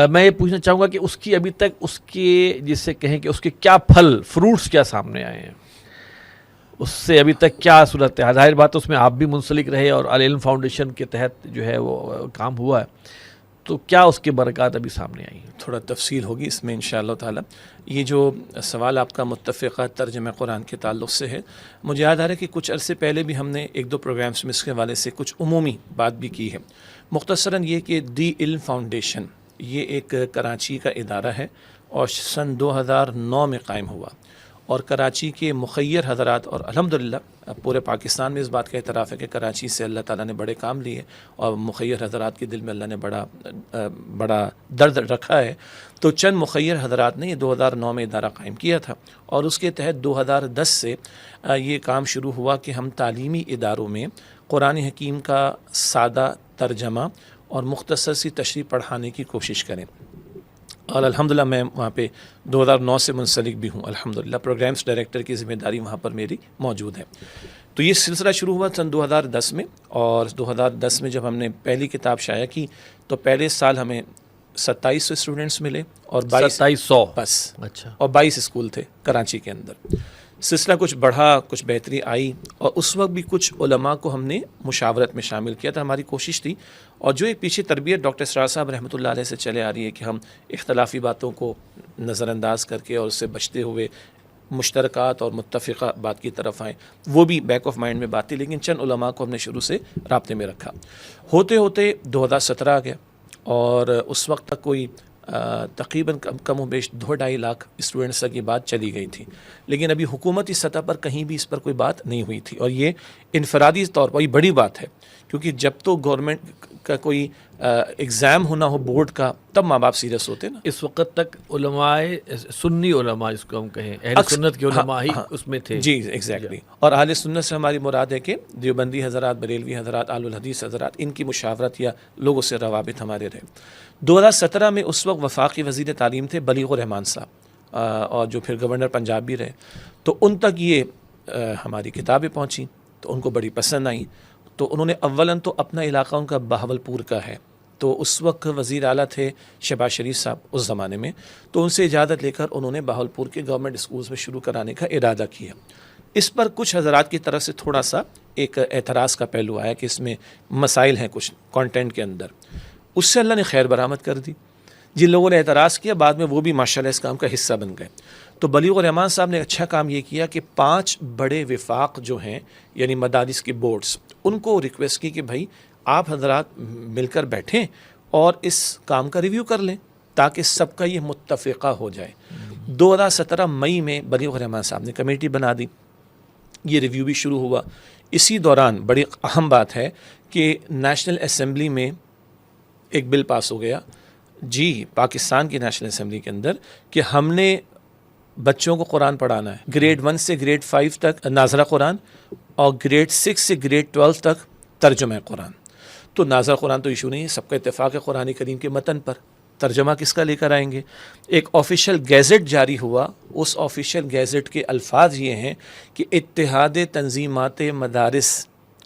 [SPEAKER 1] میں یہ پوچھنا چاہوں گا کہ اس کی ابھی تک اس کے جسے کہیں کہ اس کے کیا پھل، فروٹس کیا سامنے آئے ہیں، اس سے ابھی تک کیا صورت ہے؟ ظاہر بات اس میں آپ بھی منسلک رہے اور العلم فاؤنڈیشن کے تحت جو ہے وہ کام ہوا ہے، تو کیا اس کے برکات ابھی سامنے آئی ہیں؟
[SPEAKER 2] تھوڑا تفصیل ہوگی اس میں انشاءاللہ تعالی. یہ جو سوال آپ کا متفقہ ترجمہ قرآن کے تعلق سے ہے، مجھے یاد آ رہا ہے کہ کچھ عرصے پہلے بھی ہم نے ایک دو پروگرامس میں اس کے حوالے سے کچھ عمومی بات بھی کی ہے. مختصراً یہ کہ دی علم فاؤنڈیشن یہ ایک کراچی کا ادارہ ہے اور سن 2009 میں قائم ہوا، اور کراچی کے مخیر حضرات، اور الحمدللہ پورے پاکستان میں اس بات کا اعتراف ہے کہ کراچی سے اللہ تعالیٰ نے بڑے کام لیے اور مخیر حضرات کے دل میں اللہ نے بڑا درد رکھا ہے. تو چند مخیر حضرات نے یہ 2009 میں ادارہ قائم کیا تھا، اور اس کے تحت 2010 سے یہ کام شروع ہوا کہ ہم تعلیمی اداروں میں قرآن حکیم کا سادہ ترجمہ اور مختصر سی تشریح پڑھانے کی کوشش کریں. اور الحمدللہ میں وہاں پہ 2009 سے منسلک بھی ہوں. الحمدللہ پروگرامز ڈائریکٹر کی ذمہ داری وہاں پر میری موجود ہے. تو یہ سلسلہ شروع ہوا سن 2010 میں، اور 2010 میں جب ہم نے پہلی کتاب شائع کی تو پہلے سال ہمیں 2700 اسٹوڈنٹس ملے اور
[SPEAKER 1] 2700
[SPEAKER 2] بس.
[SPEAKER 1] اچھا.
[SPEAKER 2] اور 22 اسکول تھے کراچی کے اندر. سلسلہ کچھ بڑھا، کچھ بہتری آئی، اور اس وقت بھی کچھ علماء کو ہم نے مشاورت میں شامل کیا تھا. ہماری کوشش تھی، اور جو ایک پیچھے تربیت ڈاکٹر اسرار صاحب رحمۃ اللہ علیہ سے چلے آ رہی ہے کہ ہم اختلافی باتوں کو نظر انداز کر کے اور اس سے بچتے ہوئے مشترکات اور متفقہ بات کی طرف آئیں، وہ بھی بیک آف مائنڈ میں بات تھی. لیکن چند علماء کو ہم نے شروع سے رابطے میں رکھا. ہوتے ہوتے 2017 آ گیا، اور اس وقت تک کوئی تقریباً کم و بیش 2-2.5 لاکھ اسٹوڈنٹس تک یہ بات چلی گئی تھی. لیکن ابھی حکومتی سطح پر کہیں بھی اس پر کوئی بات نہیں ہوئی تھی، اور یہ انفرادی طور پر یہ بڑی بات ہے، کیونکہ جب تو گورنمنٹ کا کوئی ایگزام ہونا ہو بورڈ کا تب ماں باپ سیریس ہوتے نا.
[SPEAKER 1] اس وقت تک علماء سنی علماء جس کو ہم کہیں اہل سنت کے علماء ہی اس میں تھے.
[SPEAKER 2] جی ایگزیکٹلی. اور اہل سنت سے ہماری مراد ہے کہ دیوبندی حضرات، بریلوی حضرات، اہل الحدیث حضرات، ان کی مشاورت یا لوگوں سے روابط ہمارے رہے. 2017 میں اس وقت وفاقی وزیر تعلیم تھے بلیغ الرحمان صاحب، اور جو پھر گورنر پنجاب بھی رہے. تو ان تک یہ ہماری کتابیں پہنچیں تو ان کو بڑی پسند آئیں. تو انہوں نے اولاً تو اپنا علاقہ ان کا بہاولپور کا ہے، تو اس وقت وزیر اعلیٰ تھے شہباز شریف صاحب اس زمانے میں، تو ان سے اجازت لے کر انہوں نے بہاولپور کے گورنمنٹ اسکولز میں شروع کرانے کا ارادہ کیا. اس پر کچھ حضرات کی طرف سے تھوڑا سا ایک اعتراض کا پہلو آیا کہ اس میں مسائل ہیں کچھ کانٹینٹ کے اندر، اس سے اللہ نے خیر برآمد کر دی. جن لوگوں نے اعتراض کیا بعد میں وہ بھی ماشاءاللہ اس کام کا حصہ بن گئے. تو بلیغ الرحمان صاحب نے اچھا کام یہ کیا کہ 5 بڑے وفاق جو ہیں یعنی مدارس کے بورڈز، ان کو ریکویسٹ کی کہ بھائی آپ حضرات مل کر بیٹھیں اور اس کام کا ریویو کر لیں تاکہ سب کا یہ متفقہ ہو جائے. 2017 مئی میں بلیغ الرحمان صاحب نے کمیٹی بنا دی، یہ ریویو بھی شروع ہوا. اسی دوران بڑی اہم بات ہے کہ نیشنل اسمبلی میں ایک بل پاس ہو گیا، جی پاکستان کی نیشنل اسمبلی کے اندر، کہ ہم نے بچوں کو قرآن پڑھانا ہے، گریڈ 1 سے گریڈ 5 تک ناظرہ قرآن اور گریڈ 6 سے گریڈ 12 تک ترجمہ قرآن. تو ناظرہ قرآن تو ایشو نہیں ہے، سب کا اتفاق ہے قرآن کریم کے متن پر، ترجمہ کس کا لے کر آئیں گے. ایک آفیشیل گیزٹ جاری ہوا، اس آفیشیل گیزٹ کے الفاظ یہ ہیں کہ اتحاد تنظیمات مدارس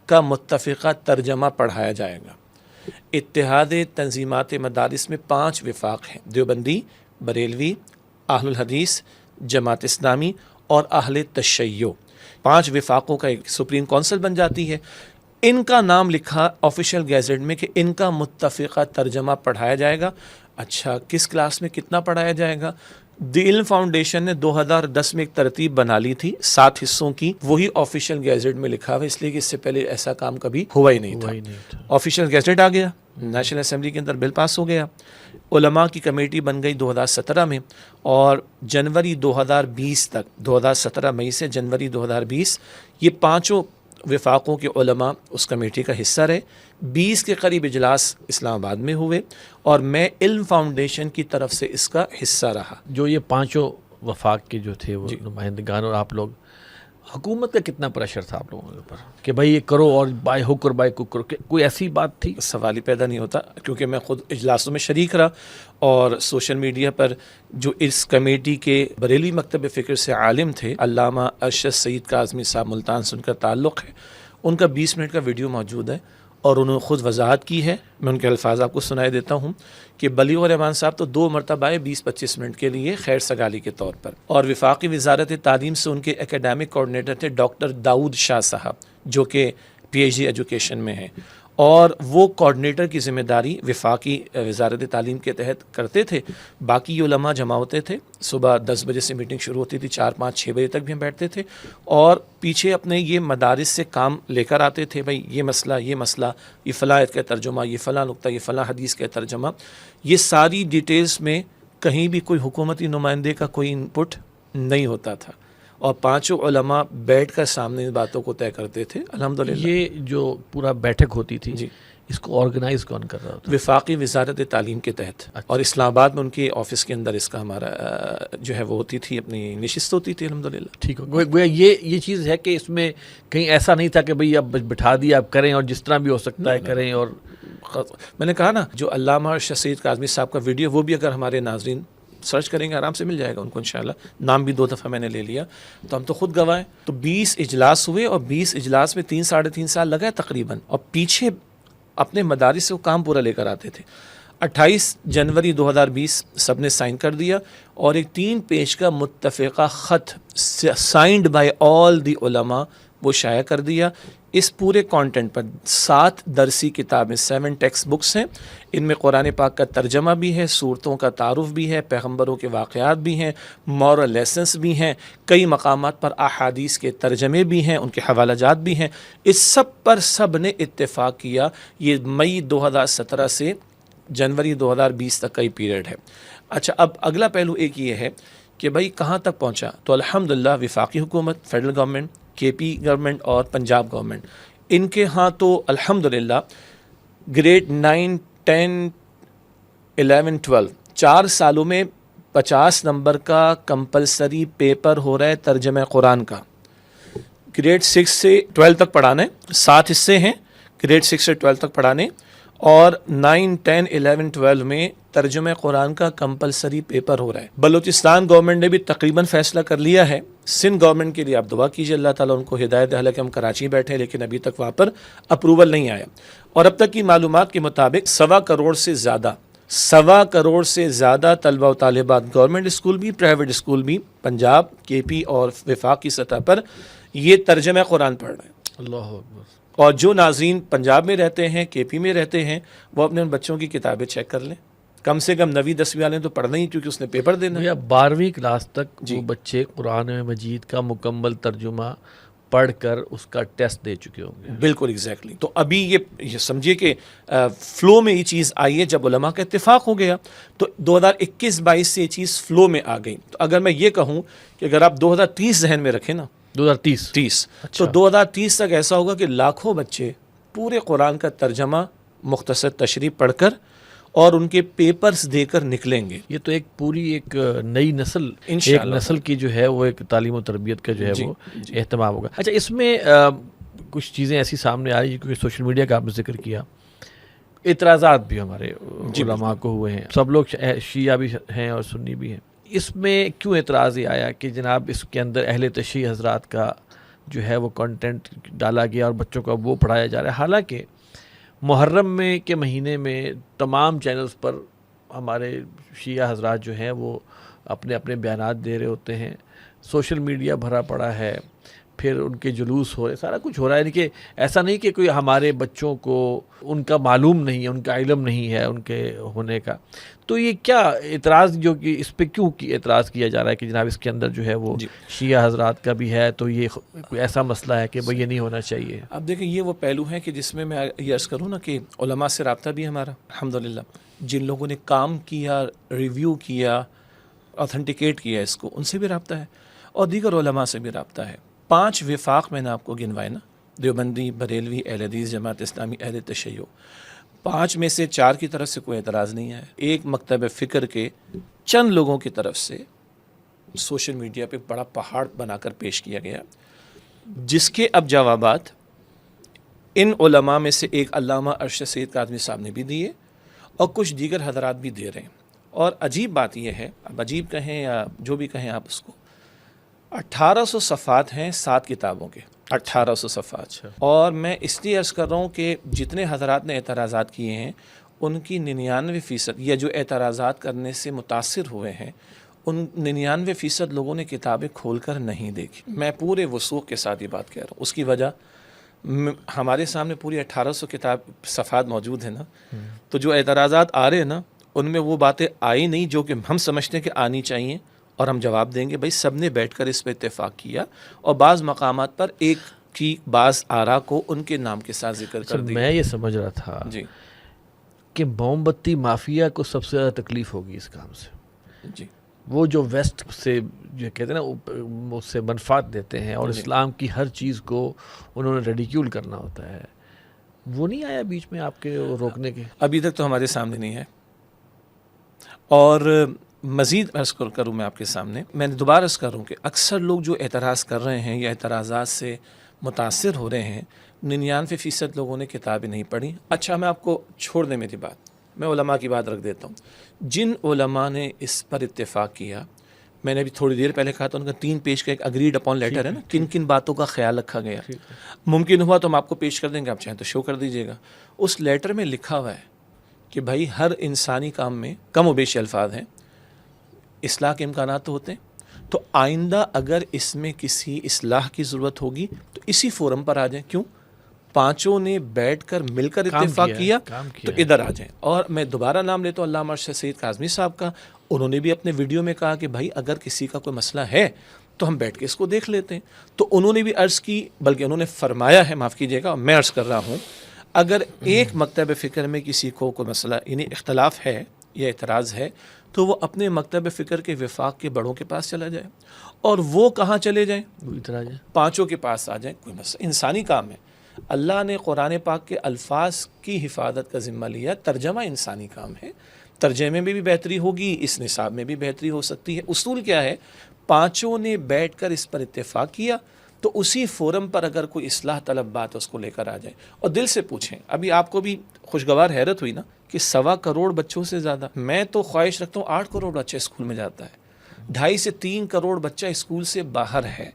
[SPEAKER 2] کا متفقہ ترجمہ پڑھایا جائے گا. اتحاد تنظیمات مدارس میں 5 وفاق ہیں، دیوبندی، بریلوی، اہل الحدیث، جماعت اسلامی اور اہل تشیع. 5 وفاقوں کا ایک سپریم کونسل بن جاتی ہے. ان کا نام لکھا آفیشیل گیزٹ میں کہ ان کا متفقہ ترجمہ پڑھایا جائے گا. اچھا کس کلاس میں کتنا پڑھایا جائے گا؟ دی علم فاؤنڈیشن نے 2010 میں ایک ترتیب بنا لی تھی 7 حصوں کی، وہی آفیشیل گیزٹ میں لکھا ہوا، اس لیے کہ اس سے پہلے ایسا کام کبھی ہوا ہی نہیں تھا. آفیشیل گیزٹ آ گیا، نیشنل اسمبلی کے اندر بل پاس ہو گیا. علماء کی کمیٹی بن گئی 2017 میں، اور جنوری 2020 تک، 2017 مئی سے جنوری 2020 یہ 5 وفاقوں کے علماء اس کمیٹی کا حصہ رہے. 20 کے قریب اجلاس اسلام آباد میں ہوئے اور میں علم فاؤنڈیشن کی طرف سے اس کا حصہ رہا.
[SPEAKER 1] جو یہ 5 وفاق کے جو تھے وہ نمائندگان اور آپ لوگ، حکومت کا کتنا پریشر تھا آپ لوگوں کے اوپر کہ بھائی یہ کرو اور بائی حک اور بائی کک کرو؟ کوئی ایسی بات تھی؟
[SPEAKER 2] سوال ہی پیدا نہیں ہوتا، کیونکہ میں خود اجلاسوں میں شریک رہا اور سوشل میڈیا پر جو اس کمیٹی کے بریلی مکتب فکر سے عالم تھے، علامہ ارشد سعید کاظمی صاحب، ملتان سے ان کا تعلق ہے، ان کا 20 منٹ کا ویڈیو موجود ہے اور انہوں نے خود وضاحت کی ہے. میں ان کے الفاظ آپ کو سنائے دیتا ہوں کہ بلیغ الرحمان صاحب تو 2 مرتبہ آئے 20-25 منٹ کے لیے خیر سگالی کے طور پر، اور وفاقی وزارت تعلیم سے ان کے اکیڈیمک کوآرڈینیٹر تھے ڈاکٹر داؤد شاہ صاحب، جو کہ پی ایچ ڈی ایجوکیشن میں ہیں، اور وہ کوآرڈینیٹر کی ذمہ داری وفاقی وزارت تعلیم کے تحت کرتے تھے. باقی علماء جمع ہوتے تھے، صبح 10 بجے سے میٹنگ شروع ہوتی تھی، 4, 5, 6 بجے تک بھی ہم بیٹھتے تھے، اور پیچھے اپنے یہ مدارس سے کام لے کر آتے تھے. بھائی یہ مسئلہ، یہ فلاں آیت کا ترجمہ، یہ فلاں نقطہ، یہ فلاں حدیث کا ترجمہ، یہ ساری ڈیٹیلز میں کہیں بھی کوئی حکومتی نمائندے کا کوئی انپٹ نہیں ہوتا تھا، اور 5 علماء بیٹھ کر سامنے ان باتوں کو طے کرتے تھے. الحمدللہ
[SPEAKER 1] یہ جو پورا بیٹھک ہوتی تھی
[SPEAKER 2] جی،
[SPEAKER 1] اس کو آرگنائز کون کر رہا ہوتا؟
[SPEAKER 2] وفاقی وزارت تعلیم کے تحت. اور اسلام آباد میں ان کے آفس کے اندر اس کا ہمارا جو ہے وہ ہوتی تھی، اپنی نشست ہوتی تھی. الحمدللہ
[SPEAKER 1] ٹھیک ہو گویا یہ چیز ہے کہ اس میں کہیں ایسا نہیں تھا کہ بھئی اب بٹھا دیا اب کریں اور جس طرح بھی ہو سکتا ہے کریں. اور
[SPEAKER 2] میں نے کہا نا، جو علامہ ارشد سعید کاظمی صاحب کا ویڈیو، وہ بھی اگر ہمارے ناظرین سرچ کریں گے آرام سے مل جائے گا ان کو انشاءاللہ. نام بھی 2 دفعہ میں نے لے لیا، تو ہم تو خود گواہ ہیں. تو 20 اجلاس ہوئے اور 20 اجلاس میں 3-3.5 سال لگا تقریباً، اور پیچھے اپنے مدارس سے وہ کام پورا لے کر آتے تھے. 28 جنوری 2020 سب نے سائن کر دیا، اور ایک 3 پیج کا متفقہ خط سائنڈ بائی آل دی علماء وہ شائع کر دیا. اس پورے کانٹینٹ پر 7 درسی کتابیں، 7 ٹیکسٹ بکس ہیں. ان میں قرآن پاک کا ترجمہ بھی ہے، سورتوں کا تعارف بھی ہے، پیغمبروں کے واقعات بھی ہیں، مورل لیسنس بھی ہیں، کئی مقامات پر احادیث کے ترجمے بھی ہیں، ان کے حوالہ جات بھی ہیں. اس سب پر سب نے اتفاق کیا. یہ مئی 2017 سے جنوری 2020 تک کا ہی پیریڈ ہے. اچھا، اب اگلا پہلو ایک یہ ہے کہ بھائی کہاں تک پہنچا. تو الحمدللہ وفاقی حکومت، فیڈرل گورنمنٹ، کے پی گورنمنٹ اور پنجاب گورنمنٹ، ان کے ہاں تو الحمدللہ گریڈ 9, 10, 11, 12 4 سالوں میں 50 نمبر کا کمپلسری پیپر ہو رہا ہے ترجمہ قرآن کا. گریڈ 6 سے 12 تک پڑھانے، 7 حصے ہیں گریڈ 6 سے 12 تک پڑھانے، اور 9, 10, 11, 12 میں ترجمہ قرآن کا کمپلسری پیپر ہو رہا ہے. بلوچستان گورنمنٹ نے بھی تقریباً فیصلہ کر لیا ہے. سندھ گورنمنٹ کے لیے آپ دعا کیجیے، اللہ تعالیٰ ان کو ہدایت. حالانکہ ہم کراچی بیٹھے لیکن ابھی تک وہاں پر اپروول نہیں آیا، اور اب تک کی معلومات کے مطابق 1.25 کروڑ سے زیادہ 1.25 کروڑ سے زیادہ طلبہ و طالبات گورنمنٹ اسکول بھی پرائیویٹ اسکول بھی پنجاب کے پی اور وفاق کی سطح پر یہ ترجمہ قرآن پڑھ رہے ہیں.
[SPEAKER 1] اللہ اکبر.
[SPEAKER 2] اور جو ناظرین پنجاب میں رہتے ہیں کے پی میں رہتے ہیں وہ اپنے ان بچوں کی کتابیں چیک کر لیں. کم سے کم 9ویں 10ویں والے تو پڑھنا ہی کیونکہ اس نے پیپر دینا ہے.
[SPEAKER 1] 12ویں کلاس تک
[SPEAKER 2] جی.
[SPEAKER 1] وہ بچے قرآن مجید کا مکمل ترجمہ پڑھ کر اس کا ٹیسٹ دے چکے ہوں گے.
[SPEAKER 2] بالکل ایگزیکٹلی. تو ابھی یہ سمجھیے کہ فلو میں یہ چیز آئی ہے. جب علماء کا اتفاق ہو گیا تو 2021-22 سے یہ چیز فلو میں آ گئی. تو اگر میں یہ کہوں کہ اگر آپ 2030 ذہن میں رکھیں نا
[SPEAKER 1] 2030
[SPEAKER 2] تو 2030 تک ایسا ہوگا کہ لاکھوں بچے پورے قرآن کا ترجمہ مختصر تشریح پڑھ کر اور ان کے پیپرز دے کر نکلیں گے.
[SPEAKER 1] یہ تو ایک پوری ایک نئی نسل ایک نسل کی جو ہے وہ ایک تعلیم و تربیت کا جو ہے وہ اہتمام ہوگا. اچھا اس میں کچھ چیزیں ایسی سامنے آ رہی ہیں کیونکہ سوشل میڈیا کا آپ نے ذکر کیا, اعتراضات بھی ہمارے علماء کو ہوئے ہیں. سب لوگ شیعہ بھی ہیں اور سنی بھی ہیں. اس میں کیوں اعتراض یہ آیا کہ جناب اس کے اندر اہل تشیع حضرات کا جو ہے وہ کنٹینٹ ڈالا گیا اور بچوں کا وہ پڑھایا جا رہا ہے, حالانکہ محرم میں کے مہینے میں تمام چینلز پر ہمارے شیعہ حضرات جو ہیں وہ اپنے اپنے بیانات دے رہے ہوتے ہیں, سوشل میڈیا بھرا پڑا ہے, پھر ان کے جلوس ہو رہے, سارا کچھ ہو رہا ہے. یعنی کہ ایسا نہیں کہ کوئی ہمارے بچوں کو ان کا معلوم نہیں ہے, ان کا علم نہیں ہے ان کے ہونے کا. تو یہ کیا اعتراض جو کہ اس پہ کیوں اعتراض کیا جا رہا ہے کہ جناب اس کے اندر جو ہے وہ شیعہ حضرات کا بھی ہے, تو یہ کوئی ایسا مسئلہ ہے کہ بھئی یہ نہیں ہونا چاہیے.
[SPEAKER 2] اب دیکھیں یہ وہ پہلو ہیں کہ جس میں یہ عرض کروں نا کہ علماء سے رابطہ بھی ہمارا الحمدللہ, جن لوگوں نے کام کیا, ریویو کیا, آتھینٹیکیٹ کیا اس کو, ان سے بھی رابطہ ہے اور دیگر علماء سے بھی رابطہ ہے. 5 وفاق میں نے آپ کو گنوائے نا, دیوبندی, بریلوی, اہل حدیث, جماعت اسلامی, اہل تشیع, 5 میں سے 4 کی طرف سے کوئی اعتراض نہیں ہے. ایک مکتب فکر کے چند لوگوں کی طرف سے سوشل میڈیا پہ بڑا پہاڑ بنا کر پیش کیا گیا, جس کے اب جوابات ان علماء میں سے ایک علامہ ارشد سید کاظمی صاحب نے بھی دیے اور کچھ دیگر حضرات بھی دے رہے ہیں. اور عجیب بات یہ ہے, اب عجیب کہیں یا جو بھی کہیں آپ اس کو, 1800 صفحات ہیں 7 کتابوں کے, 1800 صفحات. اور میں اس لیے عرض کر رہا ہوں کہ جتنے حضرات نے اعتراضات کیے ہیں ان کی 99% یا جو اعتراضات کرنے سے متاثر ہوئے ہیں ان 99% لوگوں نے کتابیں کھول کر نہیں دیکھی. میں پورے وثوق کے ساتھ یہ بات کہہ رہا ہوں. اس کی وجہ ہمارے سامنے پوری 1800 کتاب صفحات موجود ہیں نا, تو جو اعتراضات آ رہے ہیں نا ان میں وہ باتیں آئی نہیں جو کہ ہم سمجھتے ہیں کہ آنی چاہیے, اور ہم جواب دیں گے. بھائی سب نے بیٹھ کر اس پہ اتفاق کیا اور بعض مقامات پر ایک کی بعض آراء کو ان کے نام کے ساتھ ذکر کر دیا.
[SPEAKER 1] میں یہ سمجھ رہا تھا
[SPEAKER 2] جی
[SPEAKER 1] کہ موم بتی مافیا کو سب سے زیادہ تکلیف ہوگی اس کام سے.
[SPEAKER 2] جی
[SPEAKER 1] وہ جو ویسٹ سے جو کہتے ہیں نا اس سے منفعت دیتے ہیں اور اسلام کی ہر چیز کو انہوں نے ریڈیکیول کرنا ہوتا ہے, وہ نہیں آیا بیچ میں آپ کے روکنے کے؟
[SPEAKER 2] ابھی تک تو ہمارے سامنے نہیں ہے. اور مزید عرض کروں میں آپ کے سامنے, میں نے دوبارہ عرض کروں کہ اکثر لوگ جو اعتراض کر رہے ہیں یا اعتراضات سے متاثر ہو رہے ہیں 99% لوگوں نے کتابیں نہیں پڑھی. اچھا میں آپ کو چھوڑ دیں میری بات, میں علماء کی بات رکھ دیتا ہوں. جن علماء نے اس پر اتفاق کیا, میں نے ابھی تھوڑی دیر پہلے کہا تھا ان کا 3 پیج کا ایک اگریڈ اپون لیٹر ہے نا, کن کن باتوں کا خیال رکھا گیا. ممکن ہوا تو ہم آپ کو پیش کر دیں گے, آپ چاہیں تو شو کر دیجیے گا. اس لیٹر میں لکھا ہوا ہے کہ بھائی ہر انسانی کام میں کم و بیش الفاظ ہیں, اصلاح کے امکانات ہوتے ہیں, تو آئندہ اگر اس میں کسی اصلاح کی ضرورت ہوگی تو اسی فورم پر آ جائیں. کیوں؟ 5 نے بیٹھ کر مل کر اتفاق کیا تو ادھر آ جائیں. اور میں دوبارہ نام لیتا ہوں علامہ ارشد سید کاظمی صاحب کا. انہوں نے بھی اپنے ویڈیو میں کہا کہ بھائی اگر کسی کا کوئی مسئلہ ہے تو ہم بیٹھ کے اس کو دیکھ لیتے ہیں. تو انہوں نے بھی عرض کی, بلکہ انہوں نے فرمایا ہے, معاف کیجیے گا میں عرض کر رہا ہوں, اگر ایک مکتب فکر میں کسی کو کوئی مسئلہ یعنی اختلاف ہے یا اعتراض ہے تو وہ اپنے مکتب فکر کے وفاق کے بڑوں کے پاس چلا جائے. اور وہ کہاں چلے جائیں؟ 5 کے پاس آ جائیں. کوئی مسئلہ انسانی کام ہے. اللہ نے قرآن پاک کے الفاظ کی حفاظت کا ذمہ لیا. ترجمہ انسانی کام ہے, ترجمے میں بھی بہتری ہوگی, اس نصاب میں بھی بہتری ہو سکتی ہے. اصول کیا ہے؟ 5 نے بیٹھ کر اس پر اتفاق کیا تو اسی فورم پر اگر کوئی اصلاح طلب بات اس کو لے کر آ جائے اور دل سے پوچھیں. ابھی آپ کو بھی خوشگوار حیرت ہوئی نا کہ 1.25 کروڑ بچوں سے زیادہ, میں تو خواہش رکھتا ہوں 8 کروڑ بچہ اسکول میں جاتا ہے, 2.5 سے 3 کروڑ بچہ اسکول سے باہر ہے.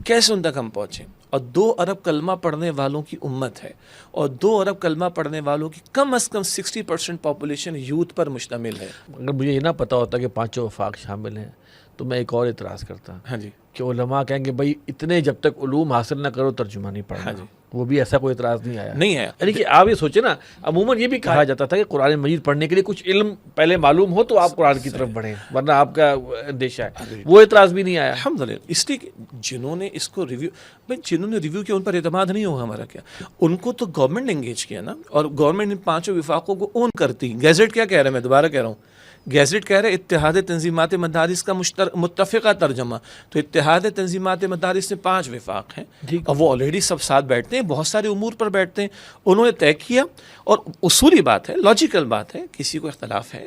[SPEAKER 2] کیسے ان تک ہم پہنچیں؟ اور 2 ارب کلمہ پڑھنے والوں کی امت ہے، اور 2 ارب کلمہ پڑھنے والوں کی کم از کم 60% پاپولیشن یوتھ پر مشتمل ہے۔
[SPEAKER 1] اگر مجھے یہ نہ پتا ہوتا کہ 5 وفاق شامل ہیں تو میں ایک اور اعتراض کرتا
[SPEAKER 2] ہاں جی،
[SPEAKER 1] کہ علماء کہیں گے بھائی اتنے جب تک علوم حاصل نہ کرو ترجمہ نہیں پڑھنا۔
[SPEAKER 2] ہاں جی،
[SPEAKER 1] وہ بھی ایسا کوئی اعتراض نہیں آیا،
[SPEAKER 2] نہیں ہے۔
[SPEAKER 1] یعنی کہ آپ یہ سوچیں نا، عموماً یہ بھی کہا جاتا تھا کہ قرآن مجید پڑھنے کے لیے کچھ علم پہلے معلوم ہو تو آپ قرآن کی طرف بڑھیں، ورنہ آپ کا اندیشہ ہے، وہ اعتراض بھی نہیں آیا۔
[SPEAKER 2] الحمدللہ، اس لیے کہ جنہوں نے اس کو جنہوں نے ریویو کیا ان پر اعتماد نہیں ہوگا ہمارا کیا، ان کو تو گورنمنٹ نے انگیج کیا نا، اور گورنمنٹ ان 5 وفاقوں کو اون کرتی۔ گیزٹ کیا کہہ رہا ہے، میں دوبارہ کہہ رہا ہوں، گیزٹ کہہ رہے اتحاد تنظیمات مدارس کا متفقہ ترجمہ، تو اتحاد تنظیمات مدارس میں 5 وفاق ہیں، اور وہ آلریڈی سب ساتھ بیٹھتے ہیں، بہت سارے امور پر بیٹھتے ہیں، انہوں نے طے کیا، اور اصولی بات ہے، لاجیکل بات ہے، کسی کو اختلاف ہے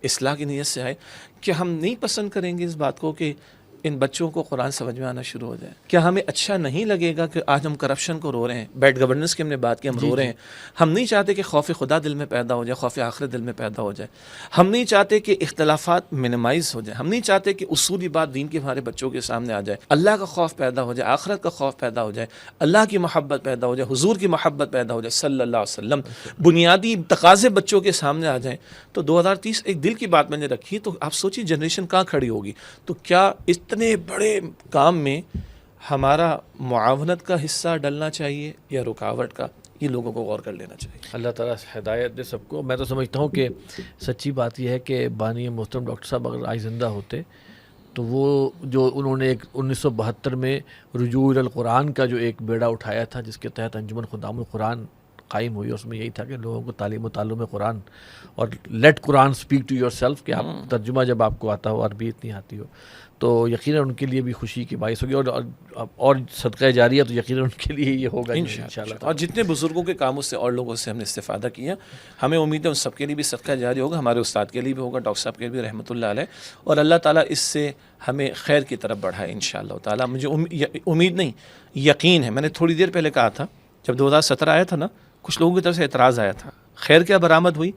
[SPEAKER 2] اصلاح کی نیت سے آئے کہ ہم نہیں پسند کریں گے اس بات کو کہ ان بچوں کو قرآن سمجھ میں آنا شروع ہو جائے۔ کیا ہمیں اچھا نہیں لگے گا کہ آج ہم کرپشن کو رو رہے ہیں، بیڈ گورننس کی ہم نے بات کی، ہم رو رہے ہیں۔ ہم نہیں چاہتے کہ خوف خدا دل میں پیدا ہو جائے، خوف آخرت دل میں پیدا ہو جائے۔ ہم نہیں چاہتے کہ اختلافات منیمائز ہو جائے، ہم نہیں چاہتے کہ اصولی بات دین کے ہمارے بچوں کے سامنے آ جائے، اللہ کا خوف پیدا ہو جائے، آخرت کا خوف پیدا ہو جائے، اللہ کی محبت پیدا ہو جائے، حضور کی محبت پیدا ہو جائے صلی اللہ علیہ وسلم، بنیادی تقاضے بچوں کے سامنے آ جائیں۔ تو 2030 ایک دل کی بات میں نے رکھی، تو آپ سوچیے جنریشن کہاں کھڑی ہوگی۔ تو کیا اتنے بڑے کام میں ہمارا معاونت کا حصہ ڈلنا چاہیے یا رکاوٹ کا؟ یہ لوگوں کو غور کر لینا چاہیے۔
[SPEAKER 1] اللہ تعالیٰ ہدایت دے سب کو۔ میں تو سمجھتا ہوں کہ سچی بات یہ ہے کہ بانی محترم ڈاکٹر صاحب اگر آج زندہ ہوتے تو وہ جو انہوں نے ایک 1972 میں رجوع القرآن کا جو ایک بیڑا اٹھایا تھا، جس کے تحت انجمن خدام القرآن قائم ہوئی، اس میں یہی تھا کہ لوگوں کو تعلیم و تعلم قرآن اور let Quran speak to yourself, کہ آپ ترجمہ جب آپ کو آتا ہو، عربی اتنی آتی ہو، تو یقیناً ان کے لیے بھی خوشی کی باعث ہوگی، اور صدقہ جاریہ تو یقیناً ان کے لیے یہ ہوگا انشاءاللہ۔
[SPEAKER 2] اور جتنے بزرگوں کے کاموں سے اور لوگوں سے ہم نے استفادہ کیا، ہمیں امید ہے ان سب کے لیے بھی صدقہ جاری ہوگا، ہمارے استاد کے لیے بھی ہوگا، ڈاکٹر صاحب کے لیے بھی رحمۃ اللہ علیہ، اور اللہ تعالیٰ اس سے ہمیں خیر کی طرف بڑھائے انشاءاللہ تعالیٰ۔ مجھے امید نہیں، یقین ہے۔ میں نے تھوڑی دیر پہلے کہا تھا، جب 2017 آیا تھا نا، کچھ لوگوں کی طرف سے اعتراض آیا تھا، خیر کیا برآمد ہوئی؟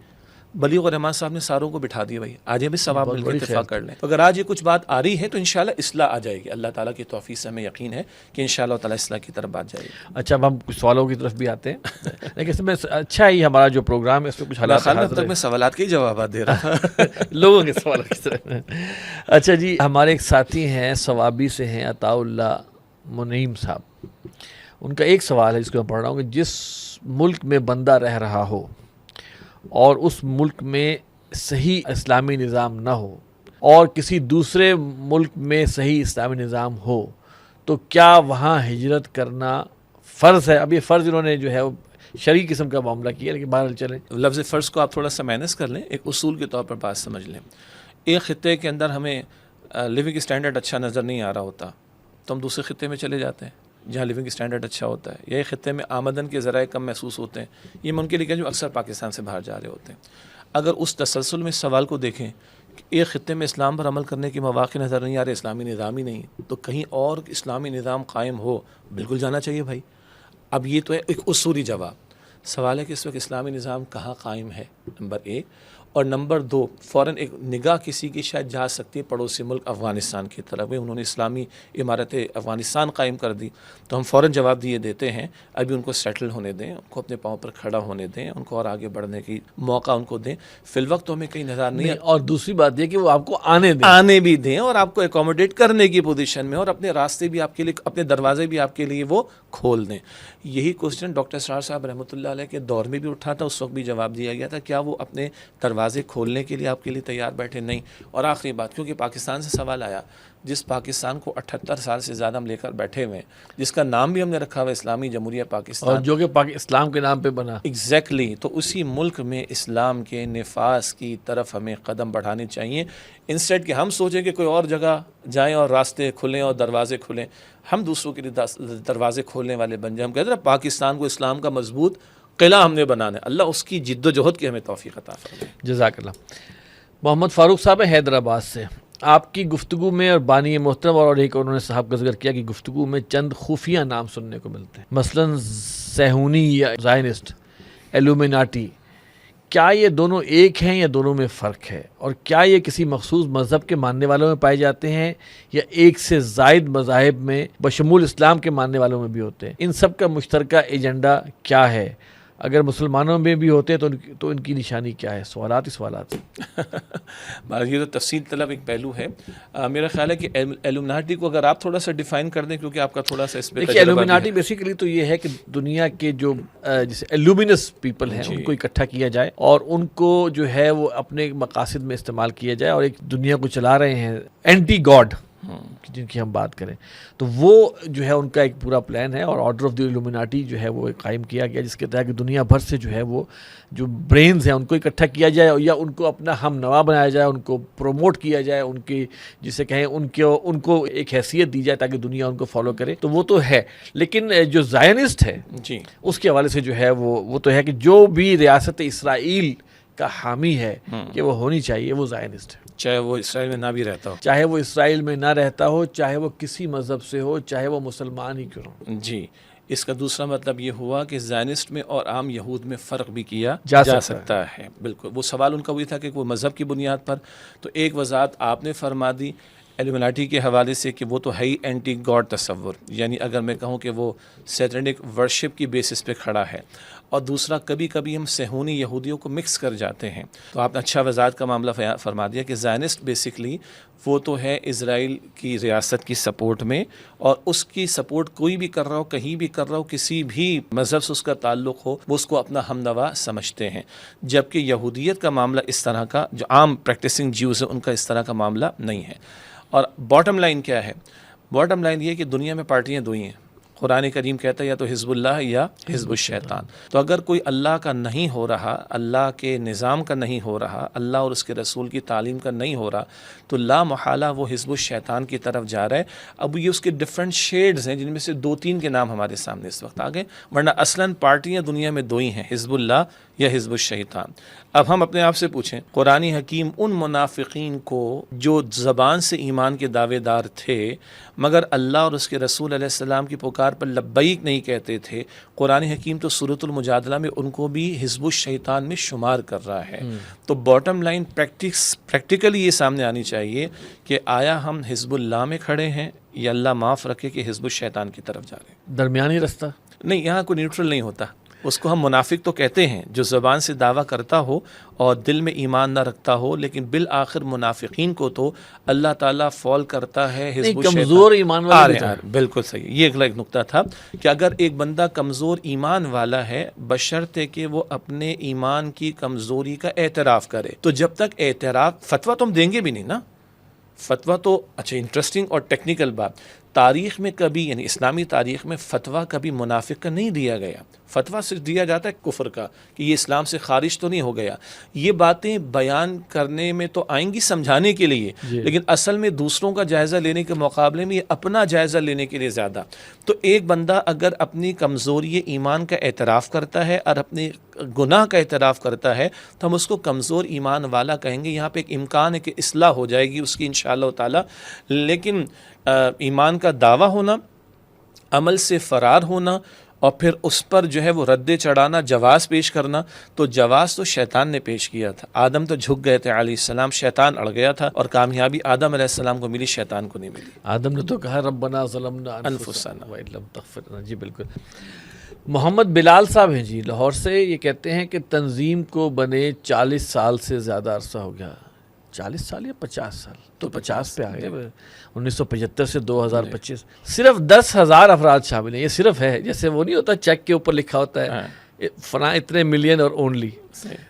[SPEAKER 2] بلیغ الرحمان صاحب نے ساروں کو بٹھا دیا، بھائی آج بھی ثواب مل کے اتفاق کر لیں۔ اگر آج یہ کچھ بات آ رہی ہے تو انشاءاللہ اصلاح آ جائے گی، اللہ تعالیٰ کی توفیق سے ہمیں یقین ہے کہ انشاءاللہ تعالیٰ اصلاح کی طرف بات جائے گی۔
[SPEAKER 1] اچھا، اب ہم کچھ سوالوں کی طرف بھی آتے ہیں، لیکن اس میں اچھا ہی ہمارا جو پروگرام ہے اس میں کچھ حالات
[SPEAKER 2] اب تک میں سوالات کے ہی جوابات دے رہا تھا
[SPEAKER 1] لوگوں کے سوالوں کی طرف۔ اچھا جی، ہمارے ایک ساتھی ہیں ثوابی سے ہیں، عطاء اللہ منعیم صاحب، ان کا ایک سوال ہے جس کو میں پڑھ رہا ہوں کہ جس ملک میں بندہ رہ رہا ہو اور اس ملک میں صحیح اسلامی نظام نہ ہو اور کسی دوسرے ملک میں صحیح اسلامی نظام ہو تو کیا وہاں ہجرت کرنا فرض ہے؟ اب یہ فرض انہوں نے جو ہے شرعی قسم کا معاملہ کیا، لیکن بہرحال چلیں،
[SPEAKER 2] لفظ فرض کو آپ تھوڑا سا مائنس کر لیں، ایک اصول کے طور پر بات سمجھ لیں۔ ایک خطے کے اندر ہمیں لیونگ اسٹینڈرڈ اچھا نظر نہیں آ رہا ہوتا تو ہم دوسرے خطے میں چلے جاتے ہیں جہاں لیونگ اسٹینڈرڈ اچھا ہوتا ہے، یا ایک خطے میں آمدن کے ذرائع کم محسوس ہوتے ہیں۔ یہ میں ان کے لیے جو اکثر پاکستان سے باہر جا رہے ہوتے ہیں، اگر اس تسلسل میں اس سوال کو دیکھیں کہ ایک خطے میں اسلام پر عمل کرنے کے مواقع نظر نہیں آ رہے، اسلامی نظام ہی نہیں، تو کہیں اور اسلامی نظام قائم ہو، بالکل جانا چاہیے بھائی۔ اب یہ تو ہے ایک اصولی جواب۔ سوال ہے کہ اس وقت اسلامی نظام کہاں قائم ہے، نمبر 1، اور نمبر 2، فوراً ایک نگاہ کسی کی شاید جا سکتی ہے پڑوسی ملک افغانستان کی طرف، انہوں نے اسلامی عمارت افغانستان قائم کر دی، تو ہم فوراً جواب دیے دیتے ہیں ابھی ان کو سیٹل ہونے دیں، ان کو اپنے پاؤں پر کھڑا ہونے دیں، ان کو اور آگے بڑھنے کی موقع ان کو دیں۔ فی الوقت تو ہمیں کہیں نظر نہیں،
[SPEAKER 1] اور دوسری بات یہ کہ وہ آپ کو
[SPEAKER 2] آنے بھی دیں اور آپ کو اکوموڈیٹ کرنے کی پوزیشن میں، اور اپنے راستے بھی آپ کے لیے، اپنے دروازے بھی آپ کے لیے وہ کھول دیں۔ یہی کوشچن ڈاکٹر اسرار صاحب رحمۃ اللہ علیہ کے دور میں بھی اٹھا تھا، اس وقت بھی جواب دیا گیا تھا، کیا وہ اپنے دروازے کھولنے کے لیے آپ کے لیے تیار بیٹھے؟ نہیں۔ اور آخری بات، کیونکہ پاکستان سے سوال آیا، جس پاکستان کو 78 سال سے زیادہ ہم لے کر بیٹھے ہوئے ہیں، جس کا نام بھی ہم نے رکھا ہوا اسلامی جمہوریہ پاکستان،
[SPEAKER 1] اور جو کہ اسلام کے نام پہ بنا،
[SPEAKER 2] ایگزیکٹلی، تو اسی ملک میں اسلام کے نفاذ کی طرف ہمیں قدم بڑھانے چاہیے، انسٹیڈ کہ ہم سوچیں کہ کوئی اور جگہ جائیں اور راستے کھلیں اور دروازے کھلیں، ہم دوسروں کے لیے دروازے کھولنے والے بن جائیں۔ ہم کہتے ہیں پاکستان کو اسلام کا مضبوط قلعہ ہم نے بنانا ہے، اللہ اس کی جد و جہد کی ہمیں توفیق عطا فرمائے۔
[SPEAKER 1] جزاک اللہ۔ محمد فاروق صاحب ہیں حیدرآباد سے، آپ کی گفتگو میں اور بانی محترم اور ایک انہوں نے صاحب کا ذکر کیا کہ گفتگو میں چند خفیہ نام سننے کو ملتے ہیں، مثلا صہیونی یا زائنسٹ، ایلومیناٹی، کیا یہ دونوں ایک ہیں یا دونوں میں فرق ہے، اور کیا یہ کسی مخصوص مذہب کے ماننے والوں میں پائے جاتے ہیں یا ایک سے زائد مذاہب میں بشمول اسلام کے ماننے والوں میں بھی ہوتے ہیں؟ ان سب کا مشترکہ ایجنڈا کیا ہے؟ اگر مسلمانوں میں بھی ہوتے تو ان کی نشانی کیا ہے؟ سوالات ہی سوالات ہیں۔
[SPEAKER 2] یہ تو تفصیل طلب ایک پہلو ہے۔ میرا خیال ہے کہ ایلومناٹی کو اگر آپ تھوڑا سا ڈیفائن کر دیں، کیونکہ آپ کا تھوڑا سا اس پہ
[SPEAKER 1] دیکھیے، ایلومناٹی بیسیکلی تو یہ ہے کہ دنیا کے جو جیسے ایلومینس پیپل ہیں ان کو اکٹھا کیا جائے اور ان کو جو ہے وہ اپنے مقاصد میں استعمال کیا جائے، اور ایک دنیا کو چلا رہے ہیں اینٹی گاڈ جن کی ہم بات کریں، تو وہ جو ہے ان کا ایک پورا پلان ہے، اور آرڈر آف دی ایلومناٹی جو ہے وہ قائم کیا گیا، جس کے تحت کہ دنیا بھر سے جو ہے وہ جو برینز ہیں ان کو اکٹھا کیا جائے یا ان کو اپنا ہم نوا بنایا جائے، ان کو پروموٹ کیا جائے، ان کی جسے کہیں ان کو ایک حیثیت دی جائے تاکہ دنیا ان کو فالو کرے۔ تو وہ تو ہے، لیکن جو زائنسٹ ہے
[SPEAKER 2] جی
[SPEAKER 1] اس کے حوالے سے جو ہے وہ تو ہے کہ جو بھی ریاست اسرائیل کا حامی ہے کہ وہ ہونی چاہیے، وہ زائنسٹ ہے،
[SPEAKER 2] چاہے وہ اسرائیل میں نہ بھی رہتا ہو،
[SPEAKER 1] چاہے وہ اسرائیل میں نہ رہتا ہو، چاہے وہ کسی مذہب سے ہو، چاہے وہ مسلمان ہی کیوں ہو۔
[SPEAKER 2] جی۔ اس کا دوسرا مطلب یہ ہوا کہ زائنسٹ میں اور عام یہود میں فرق بھی کیا
[SPEAKER 1] جا
[SPEAKER 2] سکتا ہے۔ بالکل، وہ سوال ان کا وہی تھا کہ وہ مذہب کی بنیاد پر، تو ایک وضاحت آپ نے فرما دی ایلومناٹی کے حوالے سے کہ وہ تو ہے ہی اینٹی گاڈ تصور، یعنی اگر میں کہوں کہ وہ سیٹرنک ورشپ کی بیسس پہ کھڑا ہے، اور دوسرا کبھی کبھی ہم صہیونی یہودیوں کو مکس کر جاتے ہیں، تو آپ نے اچھا وضاحت کا معاملہ فرما دیا کہ زائنسٹ بیسکلی وہ تو ہے اسرائیل کی ریاست کی سپورٹ میں، اور اس کی سپورٹ کوئی بھی کر رہا ہو، کہیں بھی کر رہا ہو، کسی بھی مذہب سے اس کا تعلق ہو، وہ اس کو اپنا ہم نوا سمجھتے ہیں، جبکہ یہودیت کا معاملہ اس طرح کا، جو عام پریکٹسنگ جیوز ہیں ان کا اس طرح کا معاملہ نہیں ہے۔ اور باٹم لائن کیا ہے؟ باٹم لائن یہ کہ دنیا میں پارٹیاں دو ہی ہیں، قرآن کریم کہتا ہے یا تو حزب اللہ یا حزب الشیطان۔ تو اگر کوئی اللہ کا نہیں ہو رہا، اللہ کے نظام کا نہیں ہو رہا، اللہ اور اس کے رسول کی تعلیم کا نہیں ہو رہا، تو لا محالہ وہ حزب الشیطان کی طرف جا رہا ہے۔ اب یہ اس کے ڈفرینٹ شیڈز ہیں، جن میں سے 2-3 کے نام ہمارے سامنے اس وقت آ گئے، ورنہ اصلاً پارٹیاں دنیا میں دو ہی ہیں، حزب اللہ یا حزب الشیطان۔ اب ہم اپنے آپ سے پوچھیں، قرآن حکیم ان منافقین کو جو زبان سے ایمان کے دعوے دار تھے مگر اللہ اور اس کے رسول علیہ السلام کی پکار پر لبیک نہیں کہتے تھے، قرآن حکیم تو سورۃ المجادلہ میں ان کو بھی حزب الشیطان میں شمار کر رہا ہے۔ تو باٹم لائن پریکٹیکلی یہ سامنے آنی چاہیے کہ آیا ہم حزب اللہ میں کھڑے ہیں یا اللہ معاف رکھے کہ حزب الشیطان کی طرف جا رہے ہیں؟
[SPEAKER 1] درمیانی رستہ
[SPEAKER 2] نہیں، یہاں کوئی نیوٹرل نہیں ہوتا، اس کو ہم منافق تو کہتے ہیں جو زبان سے دعویٰ کرتا ہو اور دل میں ایمان نہ رکھتا ہو، لیکن بالآخر منافقین کو تو اللہ تعالیٰ فال کرتا ہے حزب الشیطان،
[SPEAKER 1] کمزور ایمان والے۔
[SPEAKER 2] بالکل صحیح، یہ اگلا ایک نقطہ تھا کہ اگر ایک بندہ کمزور ایمان والا ہے بشرطے کہ وہ اپنے ایمان کی کمزوری کا اعتراف کرے، تو جب تک اعتراف، فتویٰ تو ہم دیں گے بھی نہیں نا، فتویٰ تو اچھا انٹرسٹنگ اور ٹیکنیکل بات، تاریخ میں کبھی یعنی اسلامی تاریخ میں فتویٰ کبھی منافق کا نہیں دیا گیا، فتویٰ صرف دیا جاتا ہے کفر کا کہ یہ اسلام سے خارج تو نہیں ہو گیا۔ یہ باتیں بیان کرنے میں تو آئیں گی سمجھانے کے لیے، لیکن اصل میں دوسروں کا جائزہ لینے کے مقابلے میں یہ اپنا جائزہ لینے کے لیے زیادہ۔ تو ایک بندہ اگر اپنی کمزوری ایمان کا اعتراف کرتا ہے اور اپنے گناہ کا اعتراف کرتا ہے تو ہم اس کو کمزور ایمان والا کہیں گے۔ یہاں پہ ایک امکان ہے کہ اصلاح ہو جائے گی اس کی انشاءاللہ تعالی، لیکن ایمان کا دعویٰ ہونا، عمل سے فرار ہونا، اور پھر اس پر جو ہے وہ رد چڑھانا، جواز پیش کرنا، تو جواز تو شیطان نے پیش کیا تھا۔ آدم تو جھک گئے تھے علیہ السلام، شیطان اڑ گیا تھا، اور کامیابی آدم علیہ السلام کو ملی، شیطان کو نہیں ملی۔
[SPEAKER 1] آدم نے تو کہا ربنا ظلمنا
[SPEAKER 2] انفسنا
[SPEAKER 1] وإن لم تغفر لنا۔ جی بالکل۔ محمد بلال صاحب ہیں جی لاہور سے، یہ کہتے ہیں کہ تنظیم کو بنے 40 سال سے زیادہ عرصہ ہو گیا۔ 40 سال یا 50 سال؟ تو 50 پہ آ گئے، 1975 سے 2025 صرف 10,000 افراد شامل ہیں۔ یہ صرف ہے، جیسے وہ نہیں ہوتا چیک کے اوپر لکھا ہوتا ہے فلاں اتنے ملین اور اونلی،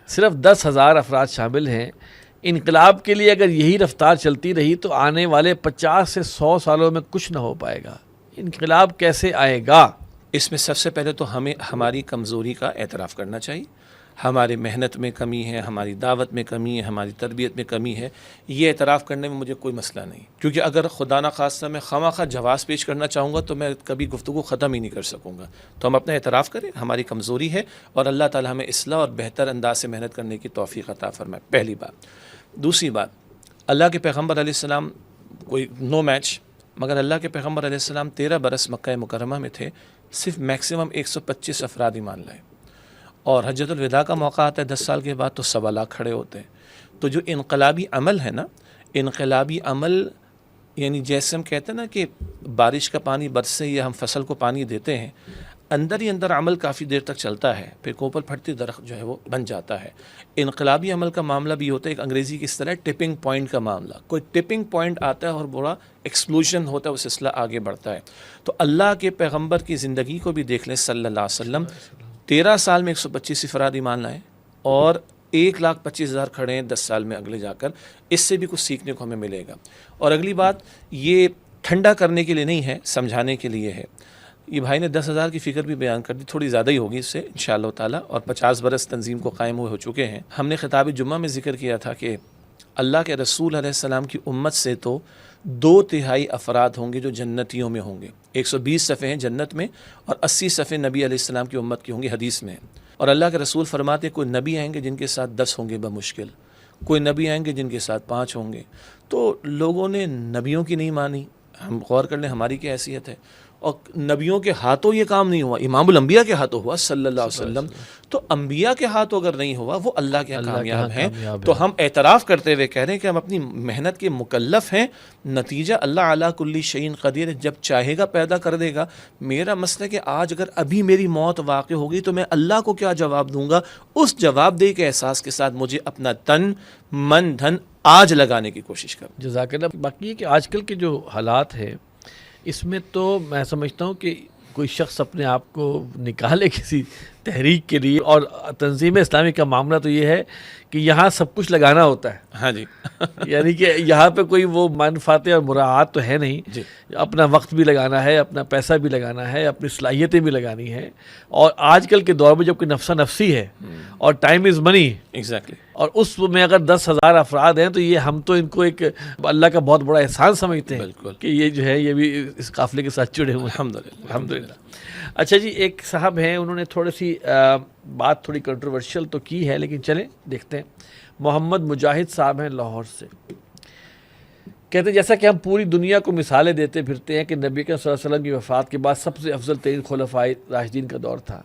[SPEAKER 1] صرف 10,000 افراد شامل ہیں۔ انقلاب کے لیے اگر یہی رفتار چلتی رہی تو آنے والے 50 سے 100 سالوں میں کچھ نہ ہو پائے گا۔ انقلاب کیسے آئے گا؟
[SPEAKER 2] اس میں سب سے پہلے تو ہمیں ہماری کمزوری کا اعتراف کرنا چاہیے، ہمارے محنت میں کمی ہے، ہماری دعوت میں کمی ہے، ہماری تربیت میں کمی ہے، یہ اعتراف کرنے میں مجھے کوئی مسئلہ نہیں، کیونکہ اگر خدا نخواستہ میں خواہ جواز پیش کرنا چاہوں گا تو میں کبھی گفتگو ختم ہی نہیں کر سکوں گا۔ تو ہم اپنا اعتراف کریں، ہماری کمزوری ہے، اور اللہ تعالی ہمیں اصلاح اور بہتر انداز سے محنت کرنے کی توفیق عطا فرمائے، پہلی بات۔ دوسری بات، اللہ کے پیغمبر علیہ السلام کوئی نو میچ، مگر اللہ کے پیغمبر علیہ السلام 13 برس مکہ مکرمہ میں تھے، صرف میکسیمم 125 افراد ایمان لائے، اور حجۃ الوداع کا موقع آتا ہے 10 سال کے بعد تو 1.25 لاکھ کھڑے ہوتے ہیں۔ تو جو انقلابی عمل ہے نا، انقلابی عمل یعنی جیسے ہم کہتے ہیں نا کہ بارش کا پانی برسے یا ہم فصل کو پانی دیتے ہیں، اندر ہی اندر عمل کافی دیر تک چلتا ہے، پھر کوپل پھٹتی درخت جو ہے وہ بن جاتا ہے۔ انقلابی عمل کا معاملہ بھی ہوتا ہے، ایک انگریزی کی اصطلاح ہے ٹپنگ پوائنٹ کا معاملہ، کوئی ٹپنگ پوائنٹ آتا ہے اور بڑا ایکسپلوژن ہوتا ہے، وہ سلسلہ آگے بڑھتا ہے۔ تو اللہ کے پیغمبر کی زندگی کو بھی دیکھ لیں صلی اللہ علیہ وسلم، 13 سال میں 125 افراد ایمان لائے اور 1,25,000 کھڑے ہیں 10 سال میں اگلے جا کر۔ اس سے بھی کچھ سیکھنے کو ہمیں ملے گا۔ اور اگلی بات یہ ٹھنڈا کرنے کے لیے نہیں ہے، سمجھانے کے لیے ہے۔ یہ بھائی نے 10,000 کی فکر بھی بیان کر دی، تھوڑی زیادہ ہی ہوگی اس سے انشاءاللہ تعالیٰ، اور 50 برس تنظیم کو قائم ہوئے ہو چکے ہیں۔ ہم نے خطاب جمعہ میں ذکر کیا تھا کہ اللہ کے رسول علیہ السلام کی امت سے تو 2/3 افراد ہوں گے جو جنتیوں میں ہوں گے۔ 120 صفحے ہیں جنت میں اور 80 صفحے نبی علیہ السلام کی امت کی ہوں گی، حدیث میں۔ اور اللہ کے رسول فرماتے کوئی نبی آئیں گے جن کے ساتھ 10 ہوں گے بمشکل، کوئی نبی آئیں گے جن کے ساتھ 5 ہوں گے۔ تو لوگوں نے نبیوں کی نہیں مانی۔ ہم غور کر لیں ہماری کیا حیثیت ہے، اور نبیوں کے ہاتھوں یہ کام نہیں ہوا، امام الانبیاء کے ہاتھوں ہوا صلی اللہ علیہ وسلم۔ تو انبیاء کے ہاتھوں اگر نہیں ہوا، وہ اللہ کے کامیاب ہیں۔ تو ہم اعتراف کرتے ہوئے کہہ رہے ہیں کہ ہم اپنی محنت کے مکلف ہیں، نتیجہ اللہ علی کل شیء قدیر، جب چاہے گا پیدا کر دے گا۔ میرا مسئلہ ہے کہ آج اگر ابھی میری موت واقع ہوگی تو میں اللہ کو کیا جواب دوں گا؟ اس جواب دہی کے احساس کے ساتھ مجھے اپنا تن من دھن آج لگانے کی کوشش کروں۔
[SPEAKER 1] جزاک اللہ۔ باقی یہ کہ آج کل کے جو حالات ہیں اس میں تو میں سمجھتا ہوں کہ کوئی شخص اپنے آپ کو نکالے کسی تحریک کے لیے، اور تنظیم اسلامی کا معاملہ تو یہ ہے کہ یہاں سب کچھ لگانا ہوتا ہے۔
[SPEAKER 2] ہاں جی
[SPEAKER 1] یعنی کہ یہاں پہ کوئی وہ منفاتیں اور مراعات تو ہے نہیں
[SPEAKER 2] جی،
[SPEAKER 1] اپنا وقت بھی لگانا ہے، اپنا پیسہ بھی لگانا ہے، اپنی صلاحیتیں بھی لگانی ہے۔ اور آج کل کے دور میں جب کوئی نفسا نفسی ہے اور ٹائم از منی،
[SPEAKER 2] ایگزیکٹلی،
[SPEAKER 1] اور اس میں اگر 10,000 افراد ہیں تو یہ ہم تو ان کو ایک اللہ کا بہت بڑا احسان سمجھتے ہیں
[SPEAKER 2] بالکل
[SPEAKER 1] کہ یہ جو ہے یہ بھی اس قافلے کے ساتھ جڑے ہوئے ہیں۔
[SPEAKER 2] الحمدللہ
[SPEAKER 1] الحمدللہ۔ اچھا جی، ایک صاحب ہیں، انہوں نے تھوڑی سی بات تھوڑی کنٹروورشل تو کی ہے، لیکن چلیں دیکھتے ہیں۔ محمد مجاہد صاحب ہیں لاہور سے، کہتے ہیں جیسا کہ ہم پوری دنیا کو مثالیں دیتے پھرتے ہیں کہ نبی کریم صلی اللہ علیہ وسلم کی وفات کے بعد سب سے افضل ترین خلفائے راشدین کا دور تھا،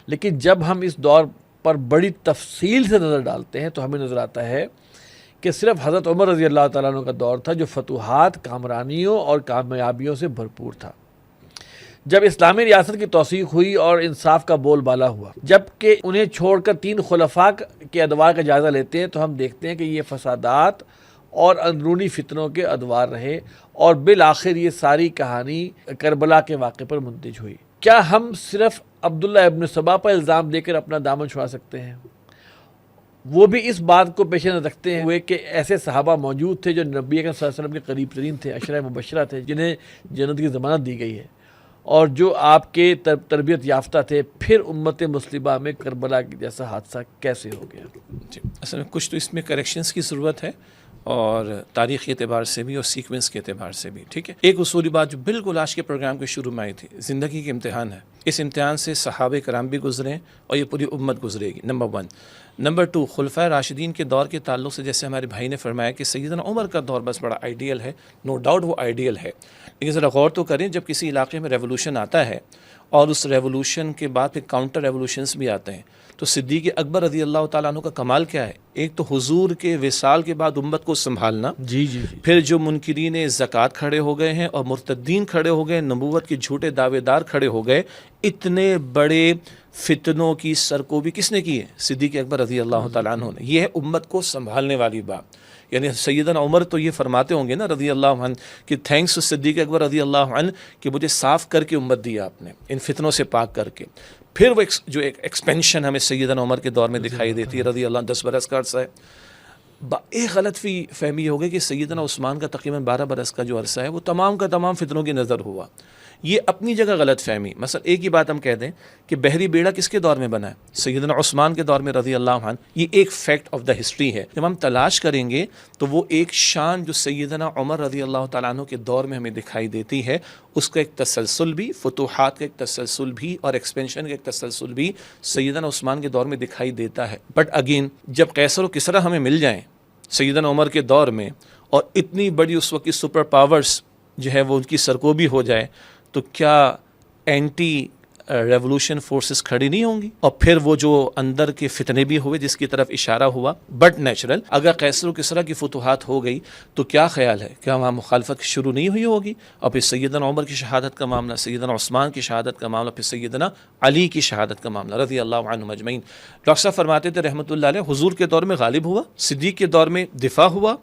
[SPEAKER 1] لیکن جب ہم اس دور پر بڑی تفصیل سے نظر ڈالتے ہیں تو ہمیں نظر آتا ہے کہ صرف حضرت عمر رضی اللہ تعالیٰ عنہ کا دور تھا جو فتوحات، کامرانیوں اور کامیابیوں سے بھرپور تھا، جب اسلامی ریاست کی توثیق ہوئی اور انصاف کا بول بالا ہوا۔ جبکہ انہیں چھوڑ کر 3 خلفاء کے ادوار کا جائزہ لیتے ہیں تو ہم دیکھتے ہیں کہ یہ فسادات اور اندرونی فتنوں کے ادوار رہے، اور بالآخر یہ ساری کہانی کربلا کے واقعے پر منتج ہوئی۔ کیا ہم صرف عبداللہ ابن سبا پر الزام دے کر اپنا دامن چھڑا سکتے ہیں؟ وہ بھی اس بات کو پیش نظر رکھتے ہوئے کہ ایسے صحابہ موجود تھے جو نبی اکرم صلی اللہ علیہ وسلم کے قریب ترین تھے، عشرہ مبشرہ تھے، جنہیں جنت کی ضمانت دی گئی ہے، اور جو آپ کے تربیت یافتہ تھے، پھر امت مسلمہ میں کربلا جیسا حادثہ کیسے ہو گیا؟
[SPEAKER 2] جی، اصل میں کچھ تو اس میں کریکشنز کی ضرورت ہے، اور تاریخی اعتبار سے بھی اور سیکوینس کے اعتبار سے بھی۔ ٹھیک ہے، ایک اصولی بات جو بالکل آج کے پروگرام کے شروع میں آئی تھی، زندگی کے امتحان ہے، اس امتحان سے صحابہ کرام بھی گزرے اور یہ پوری امت گزرے گی، نمبر 1۔ نمبر 2، خلفائے راشدین کے دور کے تعلق سے جیسے ہمارے بھائی نے فرمایا کہ سیدنا عمر کا دور بس بڑا آئیڈیل ہے، نو ڈاؤٹ وہ آئیڈیل ہے، لیکن ذرا غور تو کریں، جب کسی علاقے میں ریولوشن آتا ہے اور اس ریولوشن کے بعد پھر کاؤنٹر ریولوشنز بھی آتے ہیں، تو صدیق اکبر رضی اللہ تعالیٰ عنہ کا کمال کیا ہے؟ ایک تو حضور کے وصال کے بعد امت کو سنبھالنا،
[SPEAKER 1] جی جی،
[SPEAKER 2] پھر جو منکرین زکوٰۃ کھڑے ہو گئے ہیں اور مرتدین کھڑے ہو گئے، نبوت کے جھوٹے دعوے دار کھڑے ہو گئے، اتنے بڑے فتنوں کی سرکوبی کس نے کی ہے؟ صدیق اکبر رضی اللہ تعالیٰ عنہ نے۔ یہ ہے امت کو سنبھالنے والی بات۔ یعنی سیدنا عمر تو یہ فرماتے ہوں گے نا رضی اللہ عنہ کہ تھینکس صدیق اکبر رضی اللہ عنہ کہ مجھے صاف کر کے امت دی آپ نے، ان فتنوں سے پاک کر کے۔ پھر وہ جو ایک ایکسپینشن ہمیں سیدنا عمر کے دور میں دکھائی دیتی ہے رضی اللہ عنہ، 10 برس کا عرصہ ہے۔ ایک غلط فہمی ہو گئی کہ سیدنا عثمان کا تقریباً 12 برس کا جو عرصہ ہے وہ تمام کا تمام فتنوں کی نظر ہوا۔ یہ اپنی جگہ غلط فہمی۔ مثلا ایک ہی بات ہم کہہ دیں کہ بحری بیڑا کس کے دور میں بنا ہے؟ سیدنا عثمان کے دور میں رضی اللہ عنہ۔ یہ ایک فیکٹ آف دا ہسٹری ہے، جب ہم تلاش کریں گے تو وہ ایک شان جو سیدنا عمر رضی اللہ تعالیٰ عنہ کے دور میں ہمیں دکھائی دیتی ہے، اس کا ایک تسلسل بھی، فتوحات کا ایک تسلسل بھی اور ایکسپینشن کا ایک تسلسل بھی سیدنا عثمان کے دور میں دکھائی دیتا ہے۔ بٹ اگین جب قیصر و کسریٰ ہمیں مل جائیں سیدنا عمر کے دور میں، اور اتنی بڑی اس وقت کی سپر پاورز جو ہے وہ ان کی سرکوبی ہو جائے، تو کیا اینٹی ریولوشن فورسز کھڑی نہیں ہوں گی؟ اور پھر وہ جو اندر کے فتنے بھی ہوئے جس کی طرف اشارہ ہوا، بٹ نیچرل اگر قیصر و کسریٰ کی فتوحات ہو گئی تو کیا خیال ہے کیا وہاں مخالفت شروع نہیں ہوئی ہوگی؟ اور پھر سیدنا عمر کی شہادت کا معاملہ، سیدنا عثمان کی شہادت کا معاملہ، پھر سیدنا علی کی شہادت کا معاملہ رضی اللہ عنہم اجمعین۔ ڈاکٹر صاحب فرماتے تھے رحمۃ اللہ علیہ، حضور کے دور میں غالب ہوا، صدیق کے دور میں دفاع ہوا،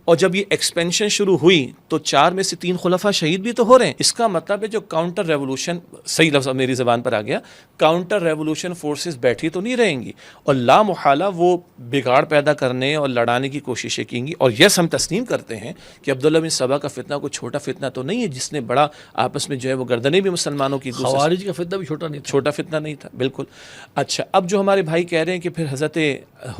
[SPEAKER 2] اور جب یہ ایکسپینشن شروع ہوئی تو 4 میں سے 3 خلفاء شہید بھی تو ہو رہے ہیں۔ اس کا مطلب ہے جو کاؤنٹر ریولوشن، صحیح لفظ میری زبان پر آ گیا، کاؤنٹر ریولوشن فورسز بیٹھی تو نہیں رہیں گی، اور لا محالہ وہ بگاڑ پیدا کرنے اور لڑانے کی کوششیں کی گی۔ اور یس، ہم تسلیم کرتے ہیں کہ عبداللہ بن سبا کا فتنہ کوئی چھوٹا فتنہ تو نہیں ہے جس نے بڑا آپس میں جو ہے وہ گردنیں بھی مسلمانوں کی،
[SPEAKER 1] خوارج کا فتنہ بھی چھوٹا نہیں تھا،
[SPEAKER 2] چھوٹا فتنہ نہیں تھا، بالکل۔ اچھا، اب جو ہمارے بھائی کہہ رہے ہیں کہ پھر حضرت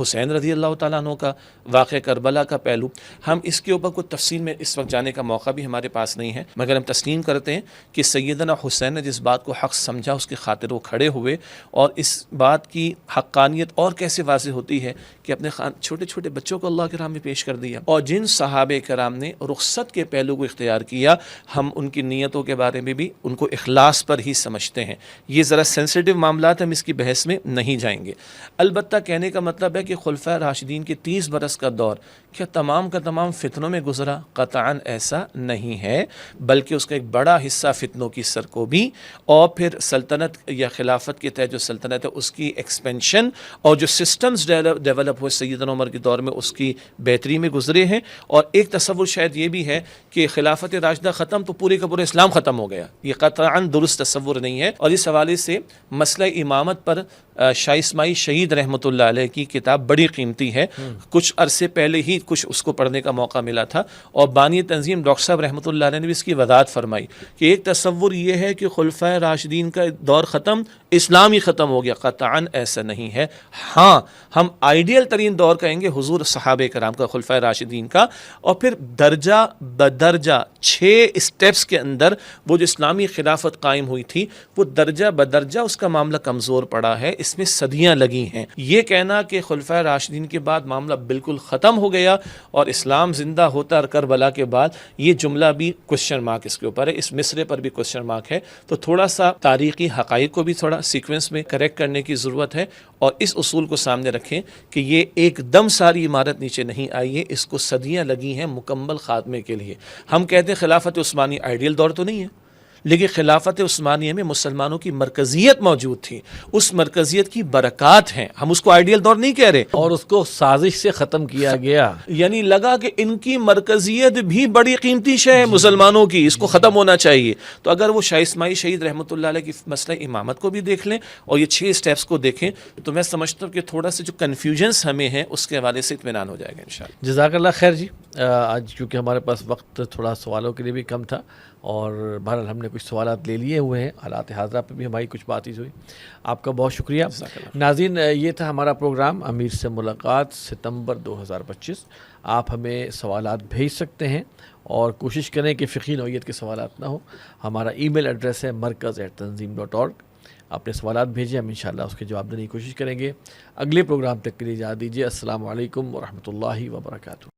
[SPEAKER 2] حسین رضی اللہ تعالیٰ عنہ کا واقعہ کربلا کا پہلو، ہم اس کے اوپر کوئی تفصیل میں اس وقت جانے کا موقع بھی ہمارے پاس نہیں ہے، مگر ہم تسلیم کرتے ہیں کہ سیدنا حسین نے جس بات کو حق سمجھا اس کی خاطر وہ کھڑے ہوئے، اور اس بات کی حقانیت اور کیسے واضح ہوتی ہے کہ اپنے چھوٹے چھوٹے بچوں کو اللہ کے راہ میں پیش کر دیا، اور جن صحابہ کرام نے رخصت کے پہلو کو اختیار کیا، ہم ان کی نیتوں کے بارے میں بھی ان کو اخلاص پر ہی سمجھتے ہیں۔ یہ ذرا سینسیٹیو معاملات، ہم اس کی بحث میں نہیں جائیں گے۔ البتہ کہنے کا مطلب ہے کہ خلفائے راشدین کے 30 برس کا دور کیا تمام کا تمام فتنوں میں گزرا؟ قطعاً ایسا نہیں ہے، بلکہ اس کا ایک بڑا حصہ فتنوں کی سرکوبی اور پھر سلطنت یا خلافت کے تحت جو سلطنت ہے اس کی ایکسپینشن، اور جو سسٹمز ڈیولپ ہوئے سیدنا عمر کے دور میں اس کی بہتری میں گزرے ہیں۔ اور ایک تصور شاید یہ بھی ہے کہ خلافت راشدہ ختم تو پورے کا پورا اسلام ختم ہو گیا، یہ قطعاً درست تصور نہیں ہے۔ اور اس حوالے سے مسئلہ امامت پر شاہ اسماعیل شہید رحمۃ اللہ علیہ کی کتاب بڑی قیمتی ہے، کچھ عرصے پہلے ہی کچھ اس کو پڑھنے کا موقع ملا تھا، اور بانی تنظیم ڈاکٹر صاحب رحمۃ اللہ علیہ نے بھی اس کی وضاحت فرمائی کہ ایک تصور یہ ہے کہ خلفائے راشدین کا دور ختم، اسلام ہی ختم ہو گیا، قطعاً ایسا نہیں ہے۔ ہاں، ہم آئیڈیل ترین دور کہیں گے حضور صحابہ کرام کا، خلفائے راشدین کا، اور پھر درجہ بدرجہ 6 اسٹیپس کے اندر وہ جو اسلامی خلافت قائم ہوئی تھی وہ درجہ بدرجہ اس کا معاملہ کمزور پڑا ہے، اس میں صدیاں لگی ہیں۔ یہ کہنا کہ خلفائے راشدین کے بعد معاملہ بالکل ختم ہو گیا اور اسلام زندہ ہوتا اور کربلا کے بعد، یہ جملہ بھی کوشچن مارک اس کے اوپر ہے، اس مصرے پر بھی کوشچن مارک ہے۔ تو تھوڑا سا تاریخی حقائق کو بھی تھوڑا سیکوینس میں کریکٹ کرنے کی ضرورت ہے، اور اس اصول کو سامنے رکھیں کہ یہ ایک دم ساری عمارت نیچے نہیں آئی ہے، اس کو صدیاں لگی ہیں مکمل خاتمے کے لیے۔ ہم کہتے ہیں خلافت عثمانی آئیڈیل دور تو نہیں ہے، لیکن خلافت عثمانیہ میں مسلمانوں کی مرکزیت موجود تھی، اس مرکزیت کی برکات ہیں، ہم اس کو آئیڈیل دور نہیں کہہ رہے،
[SPEAKER 1] اور اس کو سازش سے ختم کیا گیا،
[SPEAKER 2] یعنی لگا کہ ان کی مرکزیت بھی بڑی قیمتی شے ہے مسلمانوں کی، اس کو ختم ہونا چاہیے۔ تو اگر وہ شاہ اسماعیل شہید رحمۃ اللہ علیہ کی مسئلہ امامت کو بھی دیکھ لیں اور یہ 6 اسٹیپس کو دیکھیں تو میں سمجھتا ہوں کہ تھوڑا سا جو کنفیوژنس ہمیں ہے اس کے حوالے سے اطمینان ہو جائے گا انشاءاللہ۔
[SPEAKER 1] جزاک اللہ خیر جی۔ آج کیونکہ ہمارے پاس وقت تھوڑا سوالوں کے لیے بھی کم تھا، اور بہرحال ہم نے کچھ سوالات لے لیے ہوئے ہیں، حالات حاضرہ پہ بھی ہماری کچھ بات ہی ہوئی۔ آپ کا بہت شکریہ ناظرین۔ یہ تھا ہمارا پروگرام امیر سے ملاقات ستمبر 2025۔ آپ ہمیں سوالات بھیج سکتے ہیں اور کوشش کریں کہ فقہی نوعیت کے سوالات نہ ہوں۔ ہمارا ای میل ایڈریس ہے markaz@tanzeem.org۔ اپنے سوالات بھیجیں، ہم انشاءاللہ اس کے جواب دینے کی کوشش کریں گے۔ اگلے پروگرام تک کے لیے اجازت دیجیے۔ السلام علیکم ورحمۃ اللہ وبرکاتہ۔